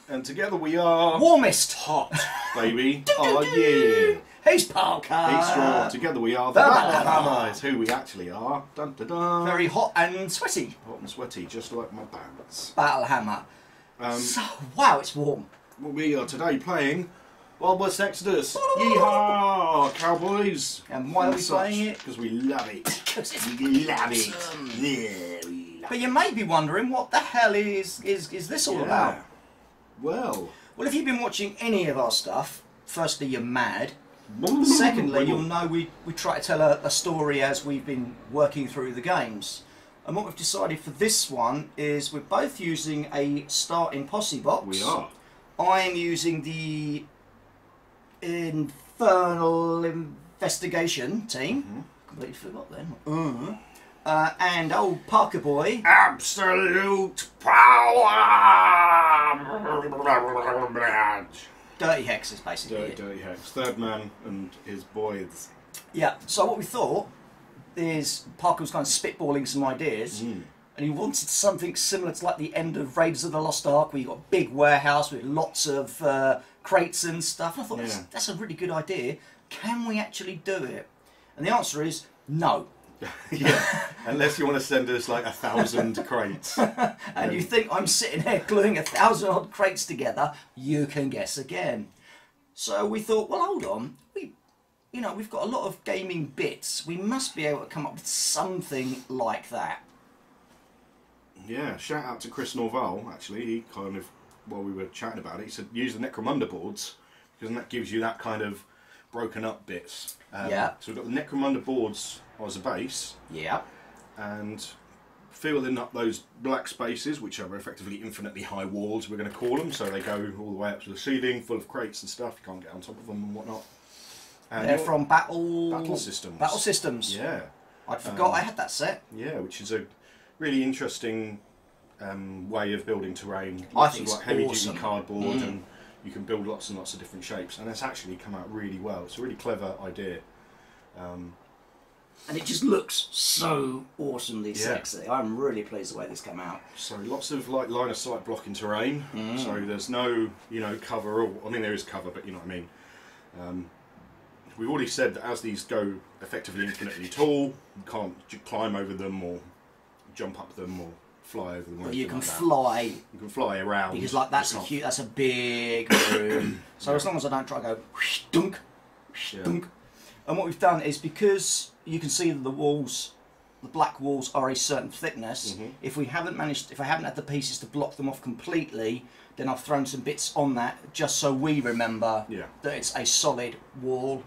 And together we are... Warmest. Hot, baby. Oh, yeah. He's Parker. He's Straw. Together we are the Battle is who we actually are. Dun, dun, dun. Very hot and sweaty. Hot and sweaty, just like my pants. Battle Hammer. So, wow, it's warm. We are today playing Wild West Exodus. Yeehaw, cowboys. And why are we playing it? Because we love it. Because it's We love it. awesome. Yeah, we love But you may be wondering, what the hell is this all it. about? Well, Well, if you've been watching any of our stuff, firstly, you're mad. Secondly, you'll know we try to tell a story as we've been working through the games. And what we've decided for this one is we're both using a starting posse box. we are. I'm using the Infernal Investigation team. Completely forgot then. And old Parker boy. Absolute power! Dirty Hexes, basically. Dirty Hex. Third man and his boys. Yeah, so what we thought is Parker was kind of spitballing some ideas, and he wanted something similar to like the end of Raiders of the Lost Ark, where you've got a big warehouse with lots of crates and stuff. And I thought, that's a really good idea. Can we actually do it? And the answer is no. Yeah, unless you want to send us like 1,000 crates. And you think I'm sitting here gluing 1,000 odd crates together, you can guess again. So we thought, well, hold on. We've got a lot of gaming bits. We must be able to come up with something like that. Yeah, shout out to Chris Norval, actually. He kind of, while we were chatting about it, he said use the Necromunda boards, because that gives you that kind of broken up bits. Yeah. So we've got the Necromunda boards as a base. Yeah. And filling up those black spaces, which are effectively infinitely high walls, we're going to call them, so they go all the way up to the ceiling, full of crates and stuff. You can't get on top of them and whatnot. And They're from Battle Systems. Battle Systems. Yeah. I forgot I had that set. Yeah, which is a really interesting way of building terrain. I think of it's heavy awesome. duty cardboard, and you can build lots and lots of different shapes, and it's actually come out really well. It's a really clever idea. And it just looks so awesomely sexy. I'm really pleased the way this came out. So lots of like line of sight blocking terrain. So there's no cover, or I mean there is cover, but you know what I mean. We've already said that as these go effectively infinitely tall, you can't climb over them or jump up them or fly over them. But you can like fly. You can fly around. Because like that's a big room. So as long as I don't try to go dunk, dunk. And what we've done is, because you can see that the walls, the black walls are a certain thickness. If I haven't had the pieces to block them off completely, then I've thrown some bits on that just so we remember that it's a solid wall.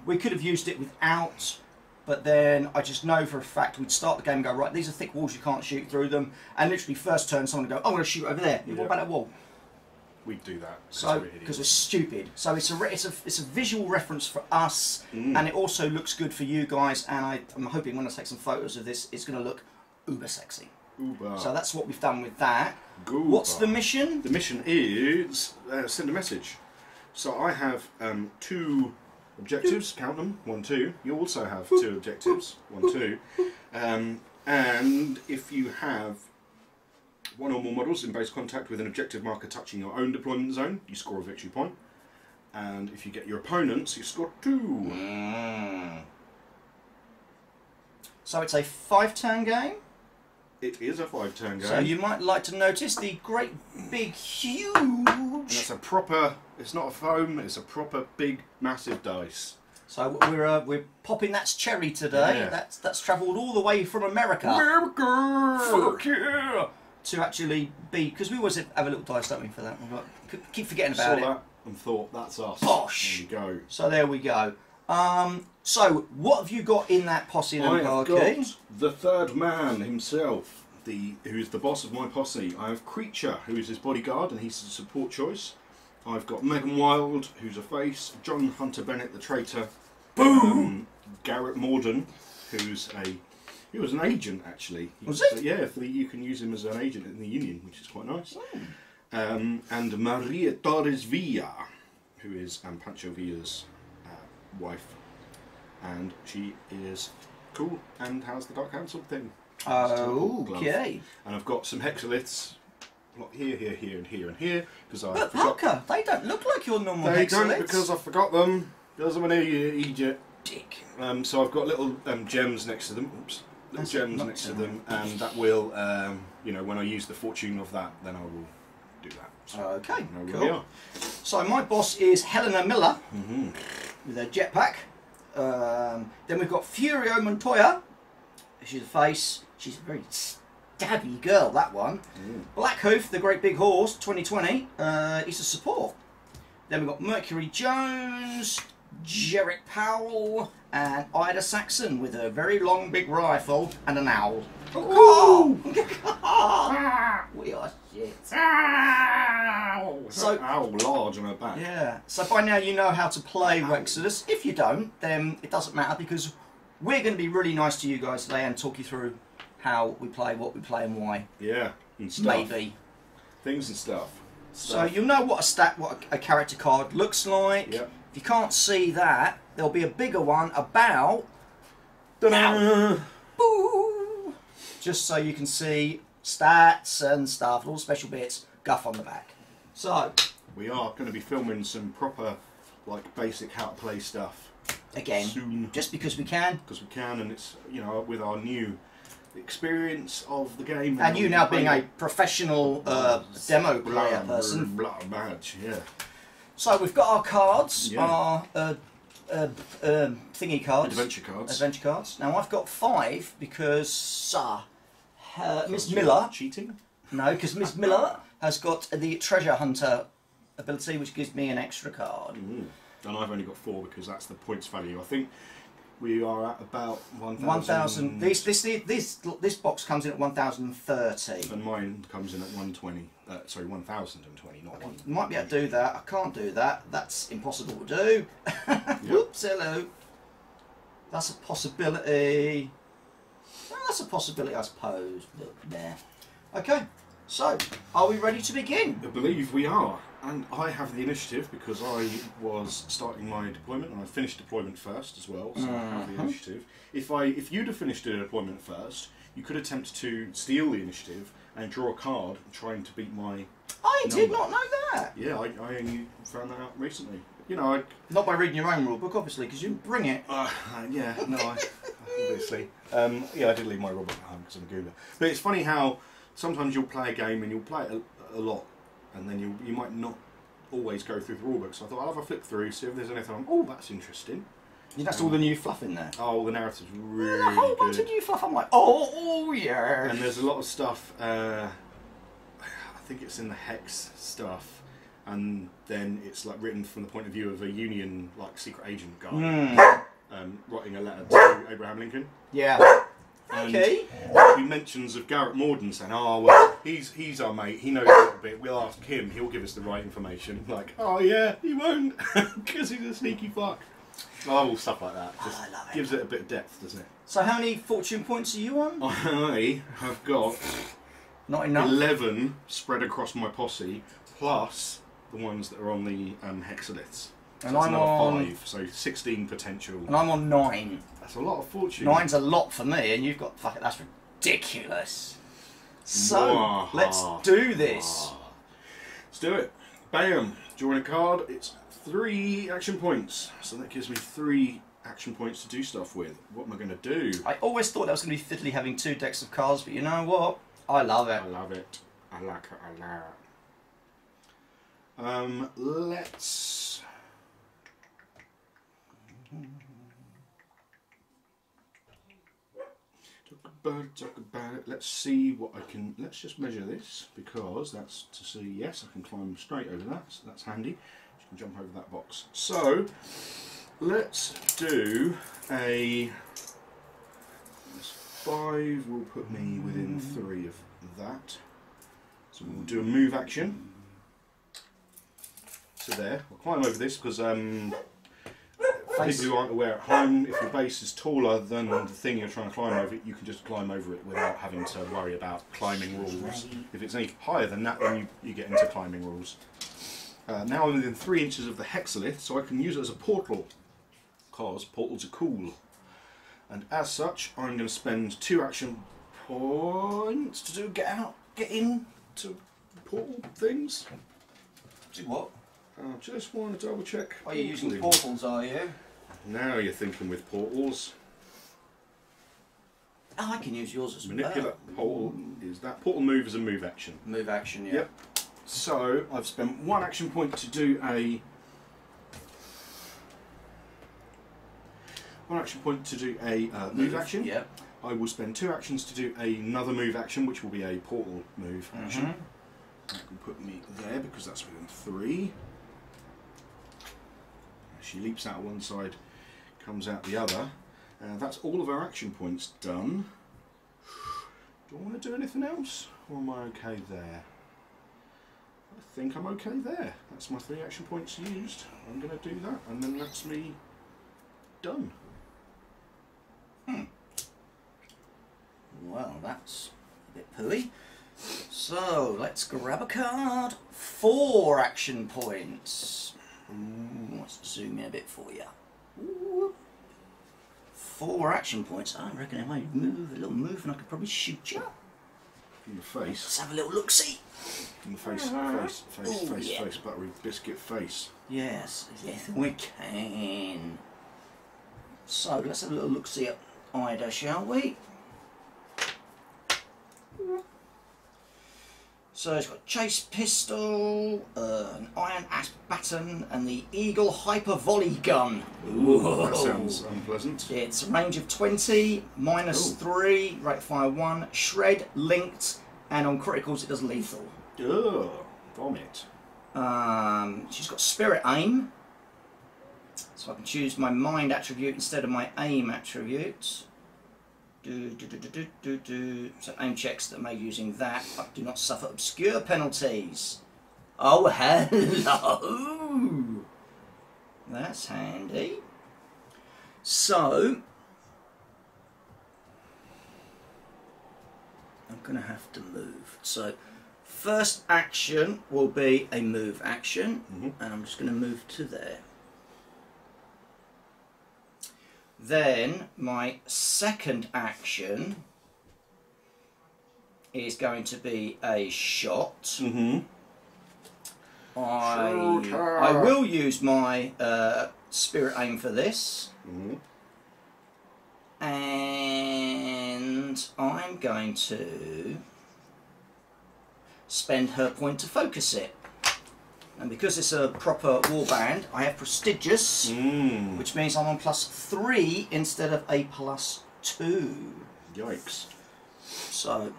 We could have used it without, but then I just know for a fact we'd start the game and go, right, these are thick walls, you can't shoot through them, and literally first turn someone would go, oh, I'm going to shoot over there. What about that wall? We'd do that. So because we're stupid. So it's a visual reference for us, and it also looks good for you guys. And I'm hoping when I take some photos of this, it's going to look uber sexy. Uber. So that's what we've done with that. Goober. What's the mission? The mission is send a message. So I have 2 objectives. Count them. 1, 2. You also have 2 objectives. 1, 2. And if you have 1 or more models in base contact with an objective marker touching your own deployment zone, you score a victory point. And if you get your opponents, you score 2. So it's a 5-turn game? It is a 5-turn game. So you might like to notice the great, big, huge... And it's a proper... It's not a foam, it's a proper, big, massive dice. So we're popping that's cherry today. Yeah. That's travelled all the way from America. Fuck yeah! To actually be, because we always have a little dice, don't we, for that? Keep forgetting about it. Saw that and thought, that's us. Bosh! There you go. So there we go. So what have you got in that posse then, I have Parky? got the third man himself, who's the boss of my posse. I have Creature, who is his bodyguard, and he's the support choice. I've got Megan Wild, who's a face. John Hunter Bennett, the traitor. Boom! Garrett Morden, who's he was an agent actually. Was he? Yeah, you can use him as an agent in the Union, which is quite nice. And Maria Torres Villa, who is Pancho Villa's wife, and she is cool and has the Dark Council thing. Okay. And I've got some hexaliths like here, here, here, and here, and here because I But forgot. Parker, they don't look like your normal They hexalids. don't because I forgot them. Because I'm an idiot. Dick. So I've got little gems next to them. Oops. Little That's gems not next to gem. them, and that will, you know, when I use the fortune of that, then I will do that. So Okay, you know where cool. we are. So my boss is Helena Miller Mm-hmm. with her jetpack. Then we've got Furio Montoya. She's a face. She's a very stabby girl, that one. Blackhoof, the Great Big Horse, 2020. He's a support. Then we've got Mercury Jones, Jarek Powell, and Ida Saxon with a very long big rifle and an owl. Ooh! We are shit. Ow! So- Ow, large on her back. Yeah, so by now you know how to play Exodus. If you don't, then it doesn't matter because we're going to be really nice to you guys today and talk you through how we play, what we play and why. Yeah, and stuff. Maybe. Things and stuff. So you'll know what a character card looks like. Yep. If you can't see that, there'll be a bigger one about... Ta-da! Boo! Just so you can see stats and stuff, all special bits, guff on the back. So, We are going to be filming some proper, like, basic how to play stuff again, soon. just because we can. Because we can, and it's, you know, with our new experience of the game. And you now being a playing professional demo player person. Badge, yeah. So we've got our cards, Yeah. our thingy cards. Adventure cards. Adventure cards. Now I've got 5 because Miss Miller... Cheating? No, because Miss Miller has got the Treasure Hunter ability, which gives me an extra card. And I've only got 4 because that's the points value. I think we are at about 1,000. 1,000. This box comes in at 1,030. And mine comes in at 120. Sorry, 1,020, not 1. Might be able to do that. I can't do that. That's impossible to do. Whoops, hello. That's a possibility. Well, that's a possibility, I suppose. But there. Okay, so are we ready to begin? I believe we are. And I have the initiative because I was starting my deployment and I finished deployment first as well, so I have the initiative. If you'd have finished a deployment first, you could attempt to steal the initiative and draw a card trying to beat my I did number. not know that. Yeah, I only found that out recently. You know, Not by reading your own rule book, obviously, because you didn't bring it. yeah, no, obviously. Yeah, I did leave my rule book at home because I'm a goober. But it's funny how sometimes you'll play a game and you'll play it a lot, and then you might not always go through the rule book. So I thought I'll have a flip through, see if there's anything. Oh, that's interesting. That's all the new fluff in there. Oh, the narrative's really There's a whole bunch of good. new fluff. I'm like, oh yeah. And there's a lot of stuff. I think it's in the hex stuff, and then it's like written from the point of view of a Union like secret agent guy writing a letter to Abraham Lincoln. Yeah. And Okay. there'll be mentions of Garrett Morden saying, "Oh well, he's our mate. He knows a little bit. We'll ask him. He'll give us the right information." Like, oh yeah, he won't, because he's a sneaky fuck. Oh, stuff like that. Just I love it. gives it a bit of depth, doesn't it? So how many fortune points are you on? I have got Not enough. 11 spread across my posse, plus the ones that are on the hexaliths. So And that's I'm another on- 5, so 16 potential. And I'm on 9. That's a lot of fortune. 9's a lot for me, and you've got fuck it. That's ridiculous. So Mwah. let's do this. Let's do it. Bam! Drawing a card. It's 3 action points. So that gives me 3 action points to do stuff with. What am I going to do? I always thought that was going to be fiddly having 2 decks of cards, but you know what? I love it. I love it. I like it. I like it. Let's... Talk about it. Let's see what I can... Let's just measure this, because that's to see... Yes, I can climb straight over that, so that's handy. Just can jump over that box. So, let's do a... This 5 will put me within 3 of that. So we'll do a move action. So there, I'll climb over this because for people who aren't aware at home, if your base is taller than the thing you're trying to climb over, you can just climb over it without having to worry about climbing rules. If it's any higher than that, then you get into climbing rules. Now I'm within 3 inches of the hexalith, so I can use it as a portal, because portals are cool. And as such, I'm going to spend 2 action points to do get in to portal things? Do what? I just want to double check. Are you using portals, are you? Now you're thinking with portals. Oh, I can use yours as well. Manipulate portal. Is that portal move as a move action? Move action, yeah. Yep. So I've spent 1 action point to do a... 1 action point to do a move action. Yep. I will spend 2 actions to do another move action, which will be a portal move action. That can put me there because that's within 3. She leaps out one side, comes out the other. That's all of our action points done. Do I want to do anything else? Or am I okay there? I think I'm okay there. That's my 3 action points used. I'm going to do that, and then that's me done. Well, that's a bit pooey. So, let's grab a card. 4 action points. Ooh, let's zoom in a bit for you. Ooh. 4 action points. I reckon if I move a little move and I could probably shoot you. In the face. Let's have a little look-see. In the face, face, buttery biscuit face. Yes, yes we can. So, let's have a little look-see at Ida, shall we? So it's got Chase Pistol, an Iron Axe Baton, and the Eagle Hyper Volley Gun. Ooh, that sounds unpleasant. It's a range of 20, -3, rate fire 1, shred, linked, and on criticals it does lethal. Ugh, vomit. She's got Spirit Aim, so I can choose my Mind attribute instead of my Aim attribute. So aim checks that are made using that, but do not suffer obscure penalties. Oh, hello! That's handy. So, I'm going to have to move. So, first action will be a move action, and I'm just going to move to there. Then my second action is going to be a shot. I will use my Spirit Aim for this. And I'm going to spend her point to focus it. And because it's a proper warband, I have prestigious, which means I'm on +3 instead of a +2. Yikes. So,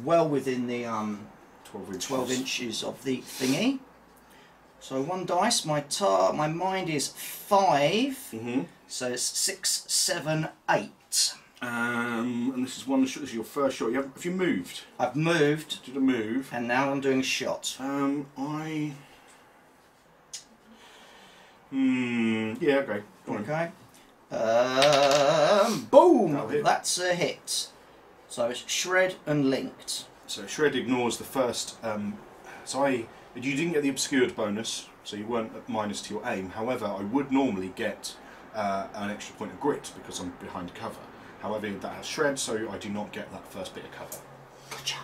well within the 12 inches of the thingy. So 1 dice, my mind is 5, so it's 6, 7, 8. And this is one shot. This is your first shot. Have you moved? I've moved. Did a move. And now I'm doing a shot. Yeah, okay. Go on. Okay. Boom! That's a hit. So it's shred and linked. So shred ignores the first. You didn't get the obscured bonus, so you weren't at minus to your aim. However, I would normally get an extra point of grit because I'm behind cover. However, that has shred, so I do not get that first bit of cover. Gotcha.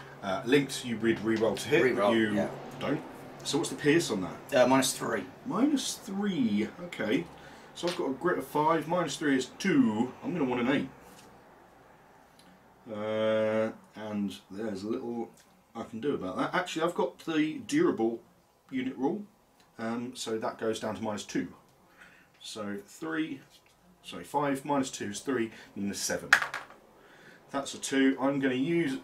Linked, you would re-roll to hit. Re-roll, you yeah. don't. So what's the pierce on that? -3. -3. Okay. So I've got a grit of 5. -3 is 2. I'm going to want an 8. And there's a little I can do about that. Actually, I've got the durable unit rule, so that goes down to -2. So 5 -2 is 3, and 7. That's a 2. I'm going to use.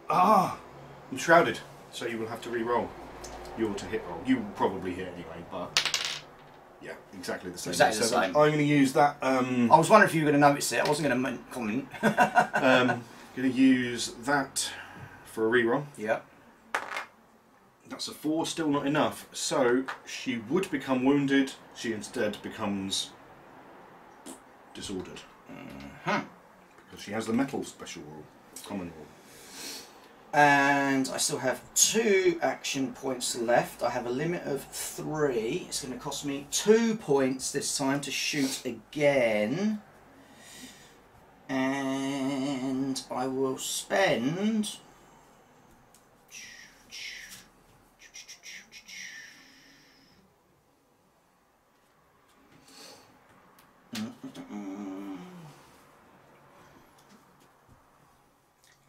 I'm shrouded, so you will have to re-roll your to hit roll. You will probably hit anyway, but yeah, exactly the same. Exactly the same. I'm going to use that. I was wondering if you were going to notice it. I wasn't going to comment. Going to use that for a re-roll. Yeah. That's a 4, still not enough. So she would become wounded. She instead becomes disordered. Because she has the metal special rule, common rule. And I still have 2 action points left. I have a limit of 3. It's going to cost me 2 points this time to shoot again. And I will spend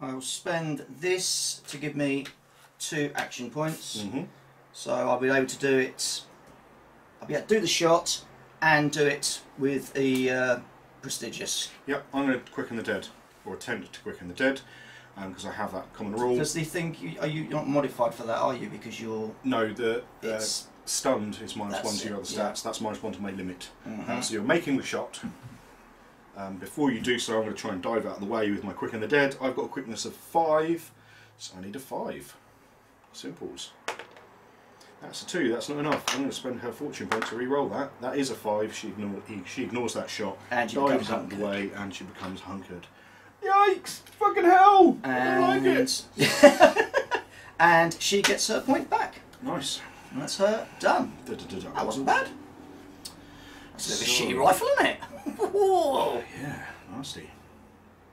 I'll spend this to give me 2 action points. So I'll be able to do it. I'll be able to do the shot and do it with the prestigious. Yep, I'm going to quicken the dead, or attempt to quicken the dead, because I have that common rule. Does the thing? Are you not modified for that? Are you? Because you're. No, the stunned is -1 to your other stats. Yeah. That's -1 to my limit. So you're making the shot. Before you do so, I'm going to try and dive out of the way with my quicken the dead. I've got a quickness of 5, so I need a 5. Simples. That's a 2. That's not enough. I'm going to spend her fortune point to re-roll that. That is a 5. She ignores that shot. And dives out of the way, and she becomes hunkered. Yikes! Fucking hell! I don't like it. And she gets her point back. Nice. And that's her done. That wasn't bad. That's a bit of a shitty rifle, isn't it? Oh, yeah, nasty.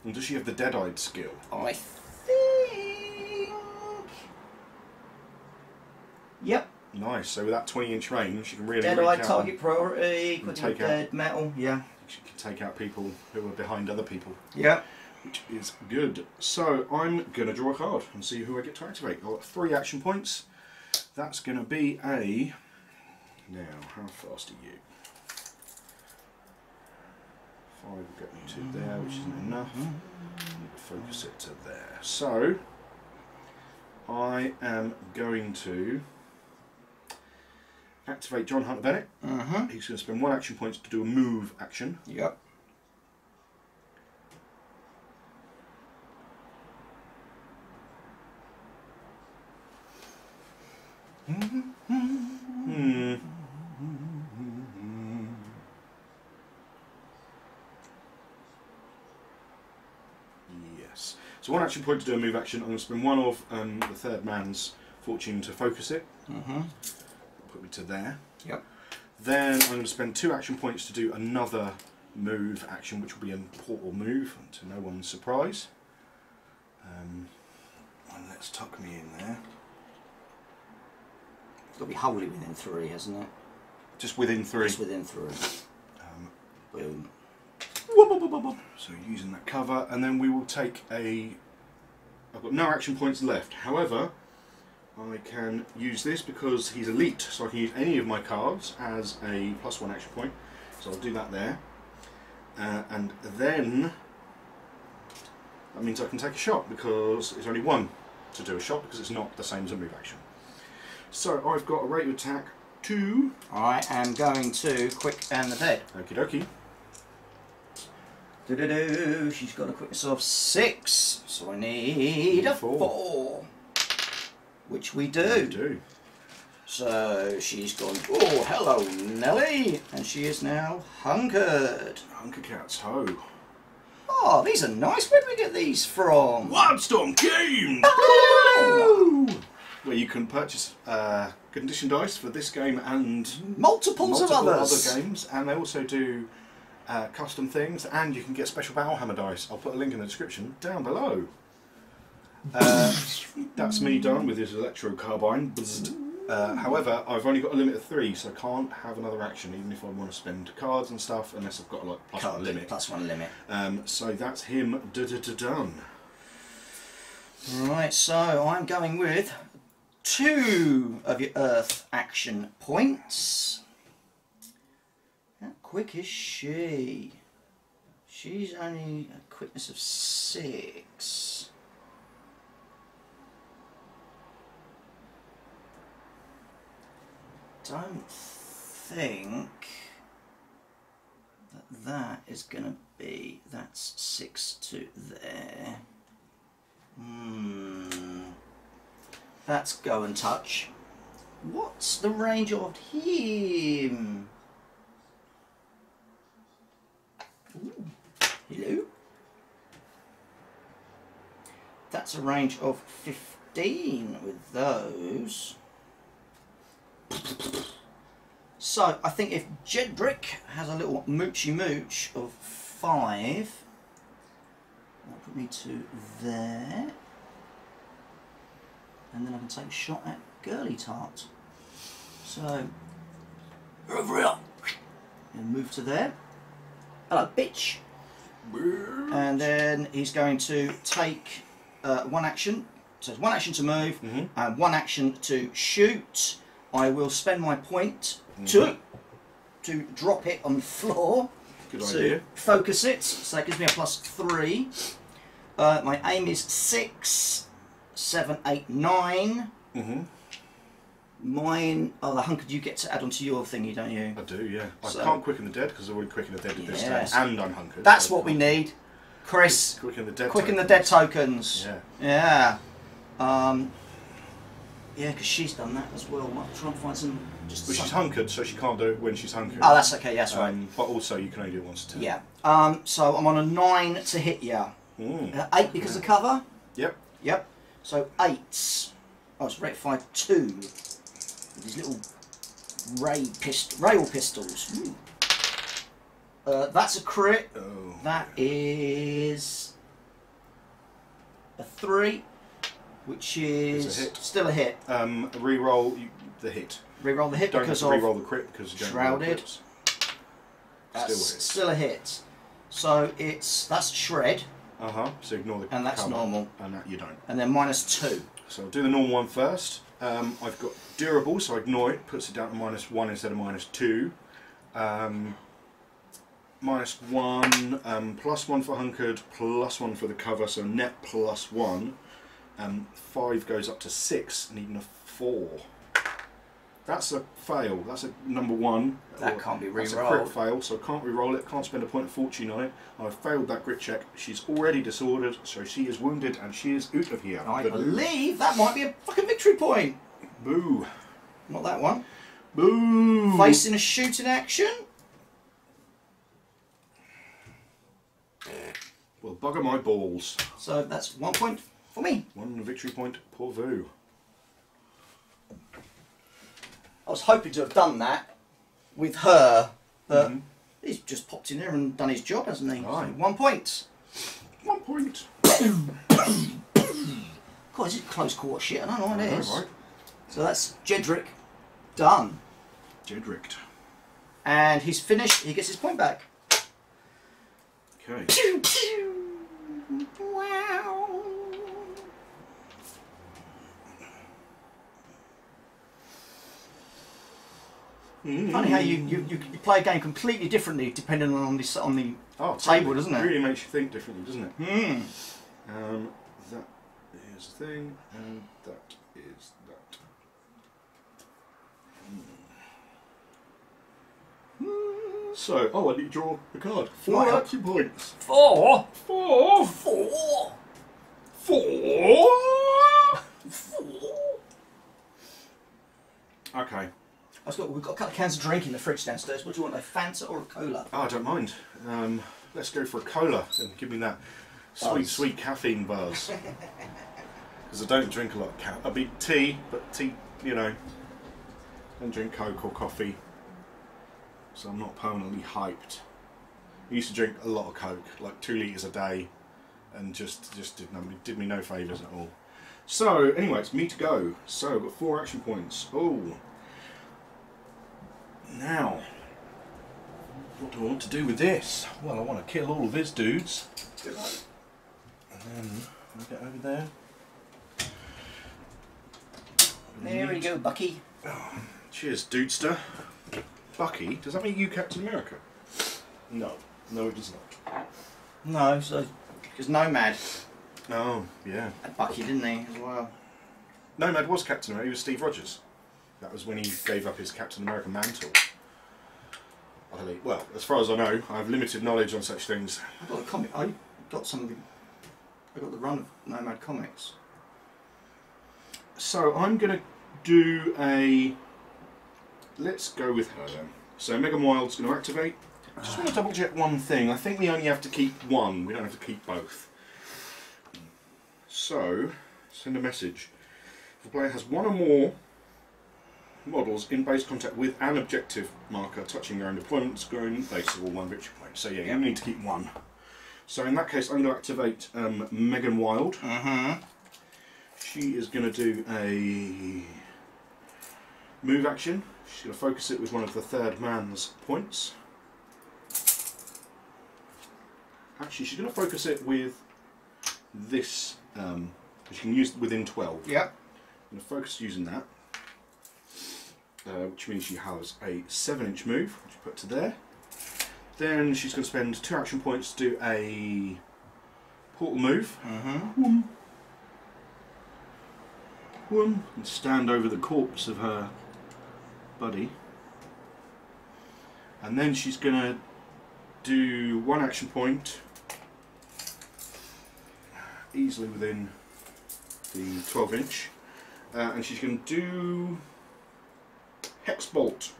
And does she have the dead-eyed skill? I think. Yep. Nice. So with that 20-inch range, she can really Dead-eyed target priority. take dead metal. Yeah. She can take out people who are behind other people. Yeah. Which is good. So I'm gonna draw a card and see who I get to activate. I've got 3 action points. That's gonna be a. Now, how fast are you? 5 will get me to there, which isn't enough. I need to focus it to there. So I am going to activate John Hunter Bennett. He's going to spend 1 action point to do a move action. Yep. Yes. So 1 action point to do a move action. I'm going to spend 1 of the third man's fortune to focus it. Put me to there. Yep. Then I'm going to spend 2 action points to do another move action, which will be a portal move, to no one's surprise. And let's tuck me in there. It's got to be wholly within 3, hasn't it? Just within 3. Just within 3. Boom. So using that cover, and then we will take a. I've got no action points left. However, I can use this because he's elite, so I can use any of my cards as a +1 action point. So I'll do that there, and then that means I can take a shot because it's only 1 to do a shot because it's not the same as a move action. So I've got a rate of attack 2. I am going to quick and the dead. Okie dokie. She's got a quickness of 6, so I need a 4. Which we do. So she's gone, oh, hello, Nelly. And she is now hunkered. Hunker Cat's Ho. Oh, these are nice. Where do we get these from? Wildstorm Games! Oh! Where you can purchase condition dice for this game and multiple of others. Other games. And they also do custom things, and you can get special Battlehammer dice. I'll put a link in the description down below. That's me done with his electro carbine. However, I've only got a limit of 3, so I can't have another action, even if I want to spend cards and stuff, unless I've got like +1 limit. +1 limit. So that's him done. Right, so I'm going with 2 of your Earth action points. How quick is she? She's only a quickness of 6. Don't think that is going to be, that's 6 to there. That's go and touch. What's the range of him? Ooh. Hello? That's a range of 15 with those. So I think if Jedrick has a little moochy mooch of 5, that'll put me to there, and then I can take a shot at Girly Tart. So over here, and move to there. Hello, bitch. And then he's going to take one action. So it's one action to move and one action to shoot. I will spend my point to drop it on the floor. Good to idea. Focus it. So that gives me a +3. My aim is 6, 7, 8, 9. Mine, the hunkered you get to add onto your thingy, don't you? I do, yeah. So, I can't quicken the dead because I've already quickened the dead at this stage, and I'm hunkered. That's so what we need, Chris. Quicken the dead. Quicken the dead tokens. Yeah. Yeah. Yeah, because she's done that as well. Might try and find some. But she's hunkered, so she can't do it when she's hunkered. Oh, that's okay. That's right. But also, you can only do it once a turn. Yeah. So I'm on a 9 to hit you. 8 because of cover. Yep. Yep. So 8. Oh, it's rectified 2. These little rail pistols. That's a crit. Oh. That is a 3, which is still a hit. Re-roll the hit. Re-roll the hit Don't because re-roll the crit because you don't shrouded. That's still a hit. So that's shred. So ignore the. And that's cover. normal. And that you don't. And then -2. So I'll do the normal one first. I've got durable, so I ignore it. Puts it down to -1 instead of -2. -1, +1 for hunkered, +1 for the cover, so net +1. 5 goes up to 6, needing a 4. That's a fail. That's a number 1. That can't be That's a re-rolled. crit fail, so I can't re-roll it. Can't spend a point of fortune on it. I've failed that grit check. She's already disordered, so she is wounded and she is out of here. I believe that might be a fucking victory point. Boo. Not that one. Boo. Facing a shooting action. Well, bugger my balls. So that's 1 point for me. 1 victory point, pour vous. I was hoping to have done that with her, but he's just popped in there and done his job, hasn't he? Right. So 1 point. 1 point. God, this is close quarter shit. I don't know what it is. Right. So that's Jedrick done. Jedricked. And he's finished. He gets his point back. Okay. Wow. Funny how you play a game completely differently depending on the table, doesn't it? It really makes you think differently, doesn't it? That is the thing, and that is that. So, I need to draw a card. 4 action points. 4. 4. 4. 4. 4. Okay. We've got a couple of cans of drink in the fridge downstairs. What do you want, a Fanta or a cola? Oh, I don't mind. Let's go for a cola and give me that sweet caffeine buzz. Because I don't drink a lot of caffeine. I'll be tea, but tea, you know, don't drink Coke or coffee. So I'm not permanently hyped. I used to drink a lot of Coke, like 2 litres a day, and just did me no favours at all. So anyway, it's me to go. So I've got 4 action points. Oh. Now, what do I want to do with this? Well, I want to kill all of his dudes. And then I'll get over there. There we go, Bucky. Oh, cheers, dudester. Bucky? Does that mean you Captain America? No. No, it does not. No, so because Nomad Oh, yeah. had Bucky, didn't he, as well? Nomad was Captain America. He was Steve Rogers. That was when he gave up his Captain America mantle. I believe. Well, as far as I know, I have limited knowledge on such things. I got a comic. I got the run of Nomad comics. So I'm going to do a... Let's go with her then. So Megan Wild's going to activate. I just want to double check one thing. I think we only have to keep one. We don't have to keep both. So, send a message. If a player has one or more models in base contact with an objective marker touching their own opponent's grown, they score 1 victory point. So yeah, you need to keep 1. So in that case, I'm going to activate Megan Wild. She is going to do a move action. She's going to focus it with one of the third man's points. Actually, she's going to focus it with this Which you can use within 12. Yep. I'm going to focus using that, which means she has a 7-inch move, which you put to there. Then she's going to spend 2 action points to do a portal move. And stand over the corpse of her buddy. And then she's going to do 1 action point, easily within the 12-inch. And she's going to do Hex Bolt,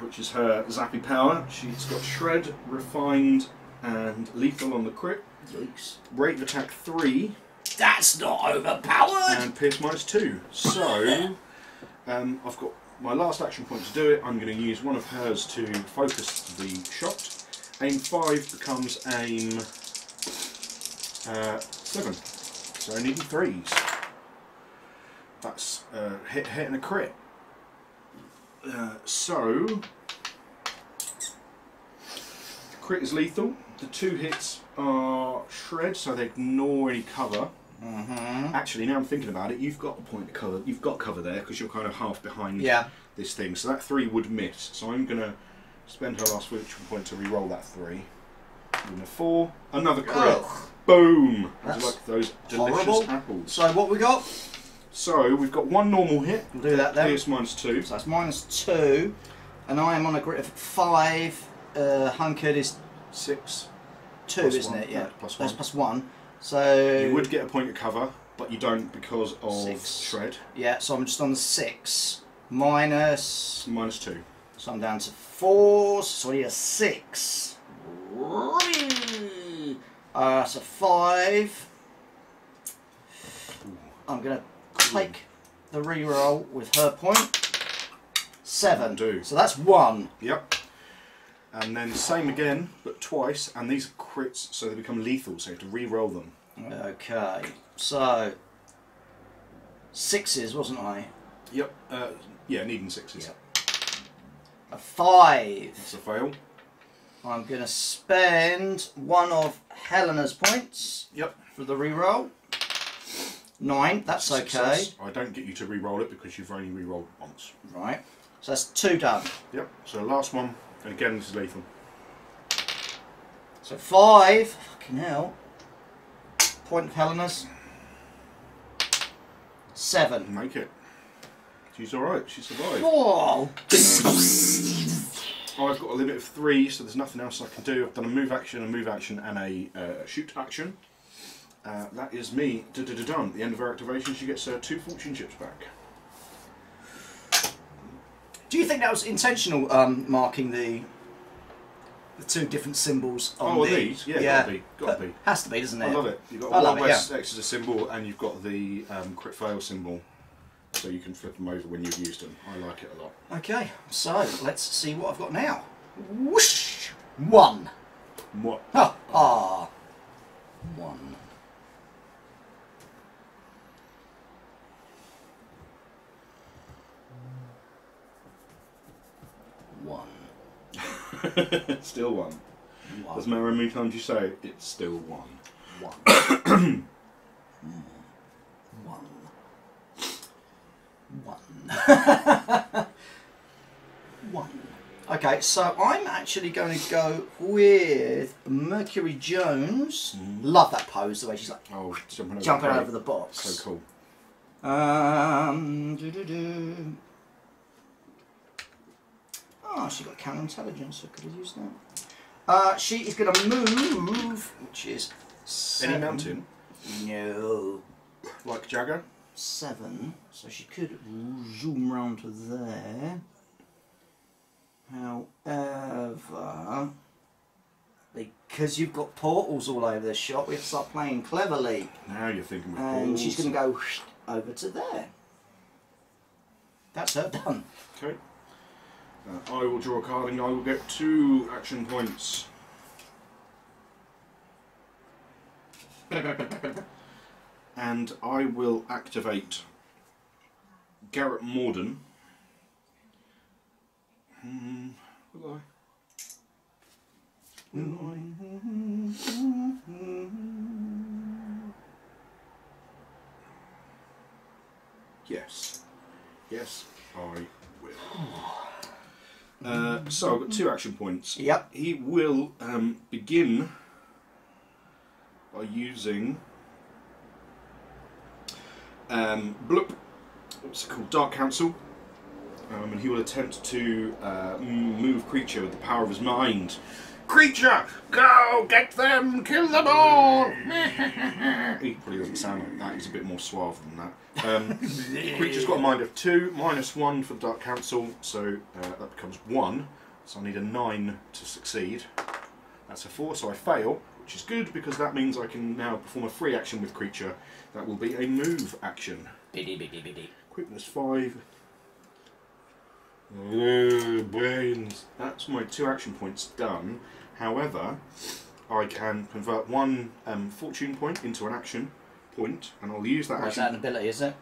which is her zappy power. She's got Shred, Refined, and Lethal on the crit. Yikes. Rate of attack 3. That's not overpowered! And Pierce -2. So, I've got my last action point to do it. I'm going to use one of hers to focus the shot. Aim 5 becomes aim 7. So needing 3s. That's hit and a crit. So the crit is lethal. The 2 hits are shred, so they ignore any cover. Actually, now I'm thinking about it, you've got a point of cover. You've got cover there because you're kind of half behind this thing. So that 3 would miss. So I'm going to spend her last fortune point to re-roll that 3. And a 4. Another crit. Ugh. Boom! That's like those delicious horrible. apples. So what we got? So we've got 1 normal hit. We'll do that then. Pierce -2. So that's -2. And I am on a grit of 5. Hunkered is 6. 2, Plus isn't 1. it? Yeah. Plus That's 1. +1. So You would get a point of cover, but you don't because of 6. shred. Yeah, so I'm just on the 6. Minus. -2. So I'm down to 4. So I need a 6. So 5. I'm going to take the reroll with her point. 7. Do. So that's 1. Yep. And then same again, but twice, and these are crits, so they become lethal, so you have to re-roll them. Okay. So 6s, wasn't I? Yep. Yeah, needing 6s. Yep. A 5. That's a fail. I'm going to spend 1 of Helena's points. Yep. For the reroll. 9. That's Success. okay. I don't get you to re-roll it because you've only re-rolled once. Right. So that's 2 done. Yep. So last one, and again this is lethal. So 5. Fucking hell. Point of Helena's. 7. Make it. She's alright, she survived. Oh! I've got a limit of 3, so there's nothing else I can do. I've done a move action, and a shoot action. That is me done. At the end of her activation, she gets 2 fortune chips back. Do you think that was intentional, marking the 2 different symbols on these? Yeah, gotta be. Has to be, doesn't it? I love it. You've got Wild West Exeter symbol, and you've got the crit fail symbol, so you can flip them over when you've used them. I like it a lot. Okay, so let's see what I've got now. Whoosh! 1. What? Ha ha! 1. Still 1. Doesn't matter how many times you say it, it's still 1. 1. 1. Okay, so I'm actually going to go with Mercury Jones. Love that pose, the way she's like jumping over the box. So cool. Oh, she got counterintelligence, so could have used that. She is going to move, which is 7. Any mountain? No. Like Jagger? 7. So she could zoom round to there. However, because you've got portals all over the shop, we have to start playing cleverly. Now you're thinking with And portals. she's going to go over to there. That's her done. Okay. I will draw a card and I will get 2 action points. And I will activate Garrett Morden. Will I? Will I? Yes. Yes, I will. So I've got 2 action points. Yep. He will begin by using Bloop, what's it called? Dark Council. And he will attempt to move creature with the power of his mind. Creature, go get them, kill them all. He probably doesn't sound like that. He's a bit more suave than that. Creature's got a mind of 2, -1 for Dark Council, so that becomes 1. So I need a 9 to succeed. That's a 4, so I fail, which is good because that means I can now perform a free action with creature. That will be a move action. Quickness 5. Brains. That's my 2 action points done. However, I can convert 1 fortune point into an action point, and I'll use that. Is that an ability? Is it?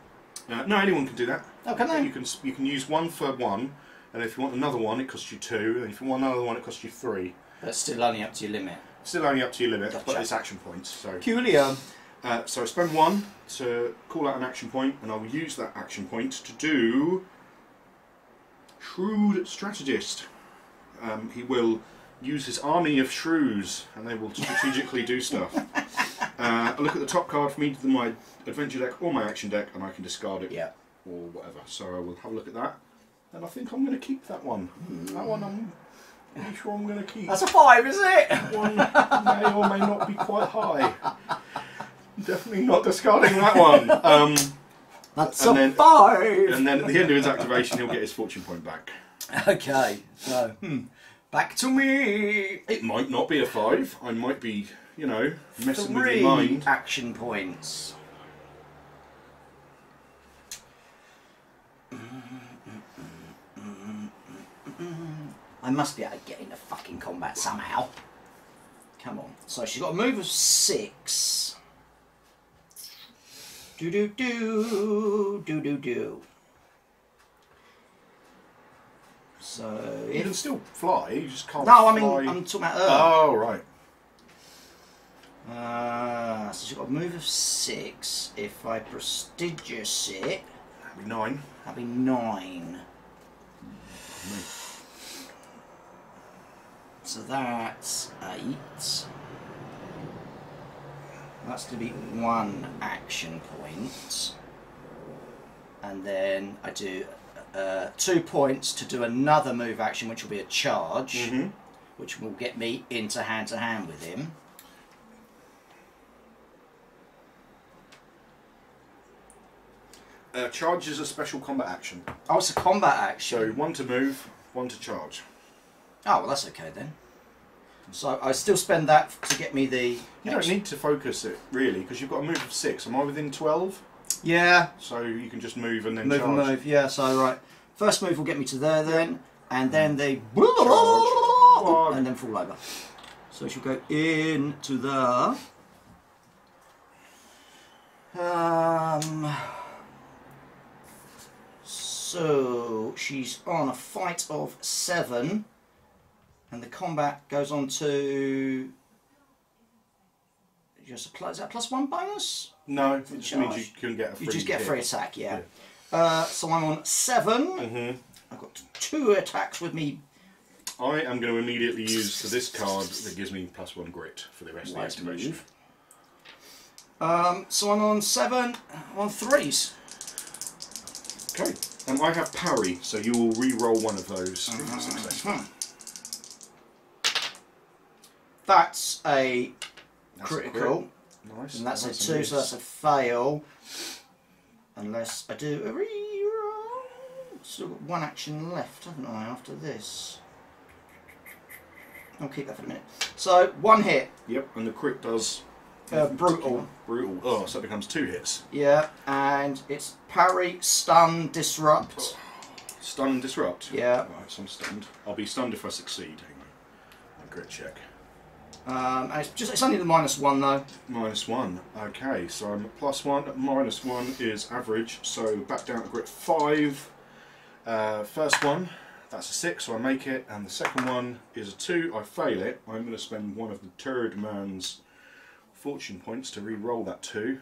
No, anyone can do that. Oh, can they? You can use 1 for 1, and if you want another one, it costs you 2, and if you want another one, it costs you 3. But it's still only up to your limit. Still only up to your limit, Gotcha. but it's action points. So. Peculiar. So I spend 1 to call out an action point, and I will use that action point to do Shrewd Strategist. He will use his army of shrews, and they will strategically do stuff. I look at the top card from either my adventure deck or my action deck, and I can discard it or whatever. So I will have a look at that, and I think I'm going to keep that one. That one I'm pretty sure I'm going to keep. That's a 5, isn't it? That one may or may not be quite high. Definitely not discarding that one. That's a 5! And then at the end of his activation, he'll get his fortune point back. Okay, so, back to me! It might not be a 5. I might be, you know, messing with 3 your mind. action points. I must be able to get into fucking combat somehow. Come on. So she's got a move of 6. Do. So You can still fly, you just can't no, fly. I'm talking about her. Oh, right. So she's got a move of 6. If I prestigious it, That'd be 9. that'd be 9. So that's 8. That's to be 1 action point. And then I do 2 points to do another move action, which will be a charge, which will get me into hand to hand with him. Charge is a special combat action. Oh, it's a combat action. So 1 to move, 1 to charge. Oh, well, that's okay then. So I still spend that to get me the... You don't need to focus it, really, because you've got a move of 6. Am I within 12? Yeah. So you can just move and then Move charge. and move, yeah, so right. First move will get me to there then, and then the... Charge. And then fall over. So she'll go into there. So she's on a fight of 7, and the combat goes on to just a is that +1 bonus? No, it just means you can get a free You just get a hit. free attack, yeah. So I'm on 7. I've got 2 attacks with me. I am going to immediately use this card that gives me +1 grit for the rest of the activation. So I'm on 7. I'm on 3s. Okay. I have parry, so you will re-roll one of those if you're successful. That's a That's critical. Nice. And that's a Nice 2, so that's a fail. Unless I do a re-roll. Still got 1 action left, haven't I, after this? I'll keep that for a minute. So, 1 hit. Yep, and the crit does... Brutal. Brutal. Oh, so it becomes 2 hits. Yeah, and it's parry, stun, disrupt. Stun and disrupt? Yeah. Right, so I'm stunned. I'll be stunned if I succeed. Hang on. My grit check. And it's only the -1 though. -1. Okay, so I'm at +1. -1 is average, so back down to grit 5. First one, That's a 6, so I make it, and the second one is a 2. I fail it. I'm going to spend one of the third man's fortune points to re-roll that 2,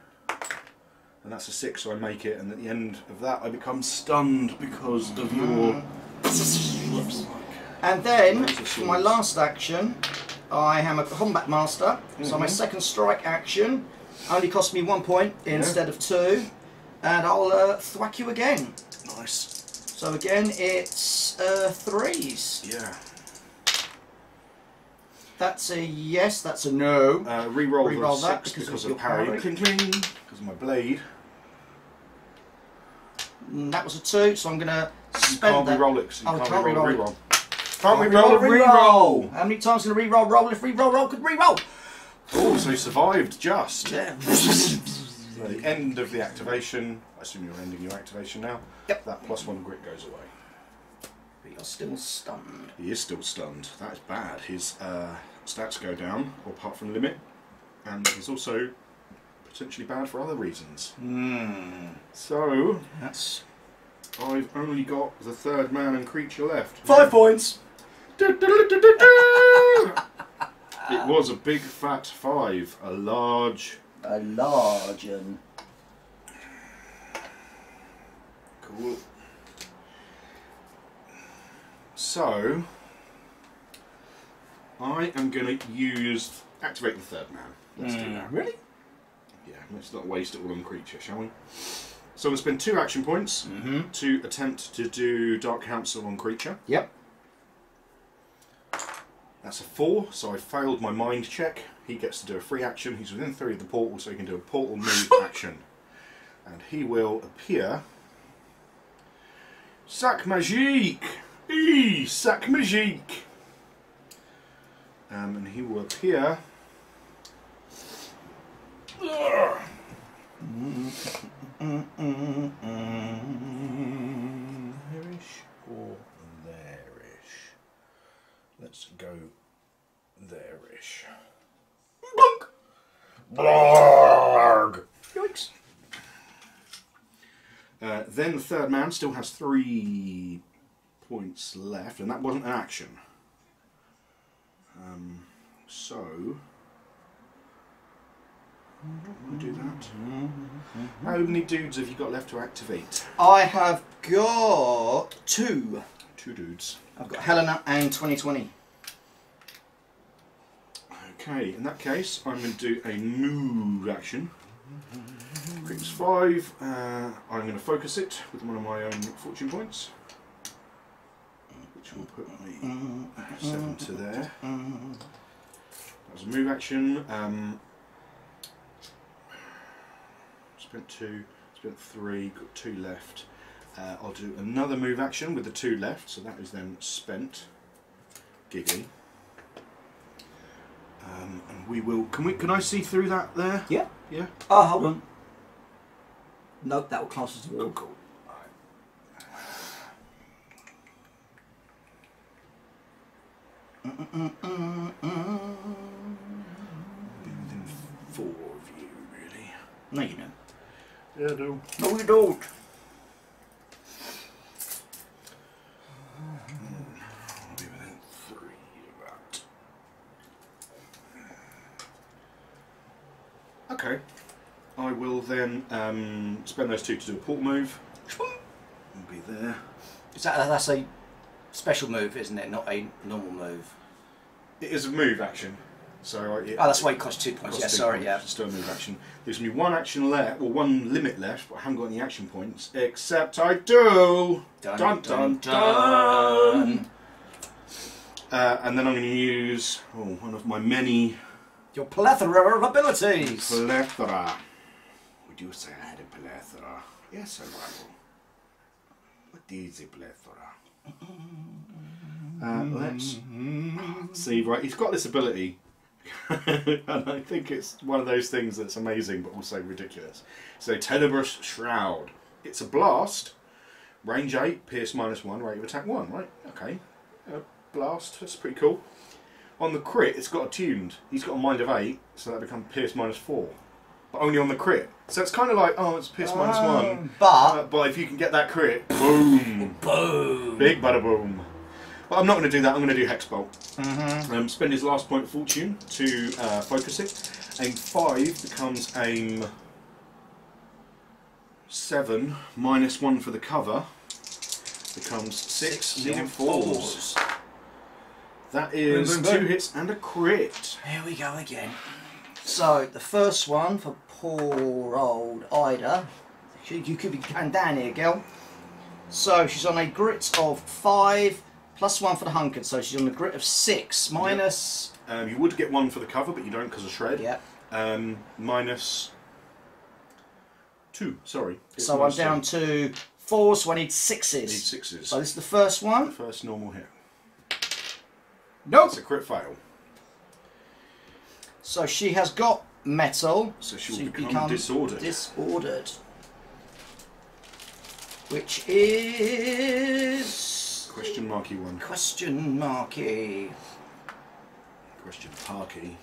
and that's a 6, so I make it. And at the end of that, I become stunned because of your. And then for my last action, I am a combat master. So my second strike action only costs me 1 point instead of 2, and I'll thwack you again. Nice. So again, it's 3s. Yeah. That's a yes. That's a no. Re-roll that 6 because your of parry. Cling cling. Because of my blade. That was a 2, so I'm going to spend Can't that. re-roll it. Oh, can't re-roll it. Can't re-roll a re-roll. How many times can a re-roll roll if re-roll could re-roll? Oh, so he survived just. Yeah. So the end of the activation. I assume you're ending your activation now. Yep. That +1 grit goes away. But you're still stunned. He is still stunned. That is bad. His stats go down, or apart from limit, and he's also potentially bad for other reasons. So That's I've only got the third man and creature left. 5 points. It was a big fat 5, a large. A large one. Cool. So I am going to activate the third man. Let's do that. Really? Yeah, let's not waste it all on creature, shall we? So I'm going to spend 2 action points to attempt to do Dark Council on creature. Yep. That's a 4, so I failed my mind check. He gets to do a free action. He's within 3 of the portal, so he can do a portal move action. And he will appear. Sac Magique! Sac Magique! And he will appear. There-ish or there-ish? Let's go there-ish. Blunk! Blarg! Yikes. Then the third man still has 3 points left, and that wasn't an action. So I don't want to do that. How many dudes have you got left to activate? I have got 2. 2 dudes. I've got Helena and 2020. Okay, in that case, I'm going to do a move action. Creeps 5. I'm going to focus it with one of my own fortune points, which will put me 7 to there. That was a move action. Spent 2, spent 3, got 2 left. I'll do another move action with the 2 left, so that is then spent. Giggly. And we will. Can I see through that there? Yeah. Yeah. Oh, hold on. Nope, that will class as a wall. Cool. Within 4 of you, really. No, you don't. Yeah, I do. No, you don't. I'll be within 3 of that. Okay. I will then spend those 2 to do a portal move. I'll be there. That's a special move, isn't it? Not a normal move. It is a move action. So That's why it costs 2 points. Yeah, sorry, yeah. It's still a move action. There's only 1 action left, or 1 limit left, but I haven't got any action points. Except I do! Dun, Dun dun, dun! dun. And then I'm going to use one of my many Your plethora of abilities. plethora. Would you say I had a plethora? Yes, I will. What is a plethora? Let's see. Right, he's got this ability, and I think it's one of those things that's amazing but also ridiculous. So, Tenebrous Shroud. It's a blast. Range 8, pierce -1, rate of attack 1. Right? Okay. Blast. That's pretty cool. On the crit, it's got attuned. He's got a mind of 8, so that becomes pierce -4. But only on the crit. So it's kind of like, oh, it's pierce -1. But But if you can get that crit, boom. boom. Big bada boom. But I'm not going to do that. I'm going to do Hex Bolt. Spend his last point of fortune to focus it. Aim 5 becomes aim 7 minus 1 for the cover. Becomes 6 needing 4s. That is Boom, boom, boom. 2 hits and a crit. Here we go again. So the first one for poor old Ida. You could be going down here, girl. So she's on a grit of 5 plus 1 for the hunkered. So she's on a grit of 6 minus. You would get 1 for the cover, but you don't because of shred. Yep. Minus 2. Sorry. It's So I'm down to 4, so I need 6s. Need 6s. So this is the first one. First normal hit. Nope. It's a crit fail. So she has got metal. So she will become disordered. Disordered. Which is... Question marky one. Question marky. Question parky.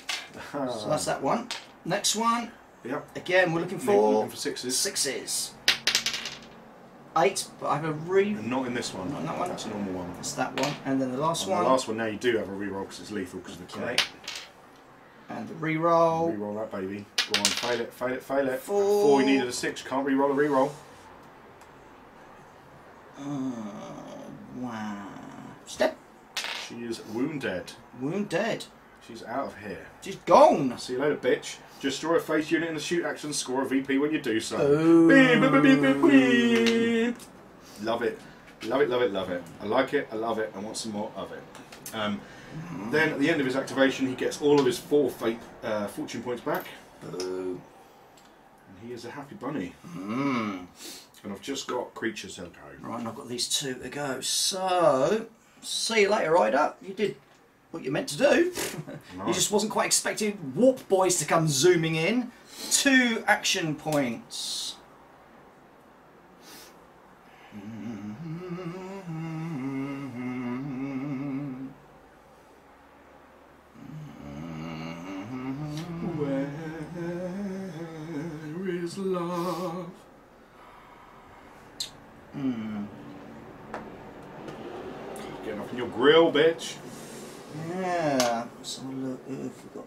So that's that one. Next one. Yep. Again, we're looking for 6s. 6s. 8, but I have a re... And not in this one. Not in that one. That's a normal one. That's that one. And then the last one. The last one now you do have a reroll because it's lethal because of the crit. Okay. And the reroll. Reroll that baby. Go on, fail it, fail it, fail it. 4. 4 you needed a 6, can't reroll a reroll. Wow. Step. She is wounded. Wounded. She's out of here. She's gone. See you later, bitch. Just draw a face unit in the shoot action, score a VP when you do so. Oh. Beep, beep, beep, beep, beep, beep. Love it. Love it, love it, love it. I like it, I love it, I want some more of it. Then at the end of his activation he gets all of his 4 fate fortune points back. Oh. And he is a happy bunny. And I've just got creatures to go. Right, and I've got these 2 to go. So, see you later, Ida. You did what you meant to do. Nice. You just wasn't quite expecting Warp Boys to come zooming in. 2 action points. Where is love? Getting up in your grill, bitch. Yeah. So look, we've got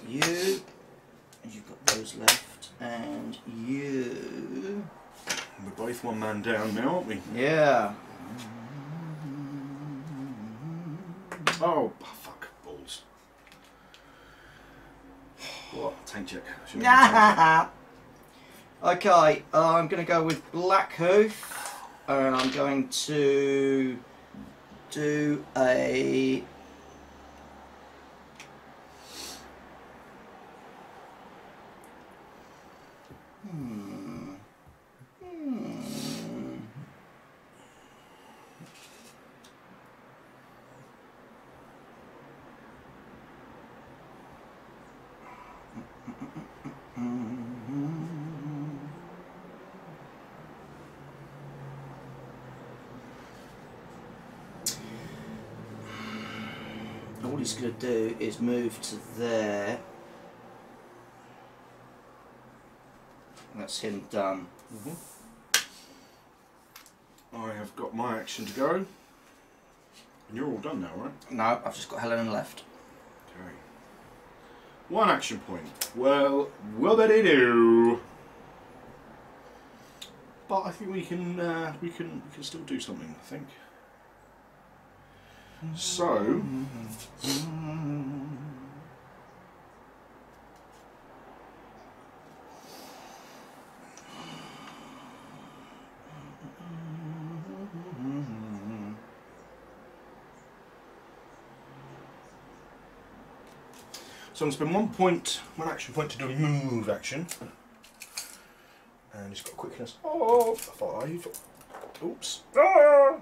you, and you've got those left, and you. We're both 1 man down now, aren't we? Yeah. Oh, fuck. Balls. What? Tank check. Okay, I'm going to go with Blackhoof, and I'm going to do a... All he's going to do is move to there. That's him done. I have got my action to go. And you're all done now, right? No, I've just got Helen left. Okay. 1 action point. Well, do. But I think we can still do something, I think. So I'm going to spend 1 action point to do a move action. And he's got quickness of 5. Oops. Ah!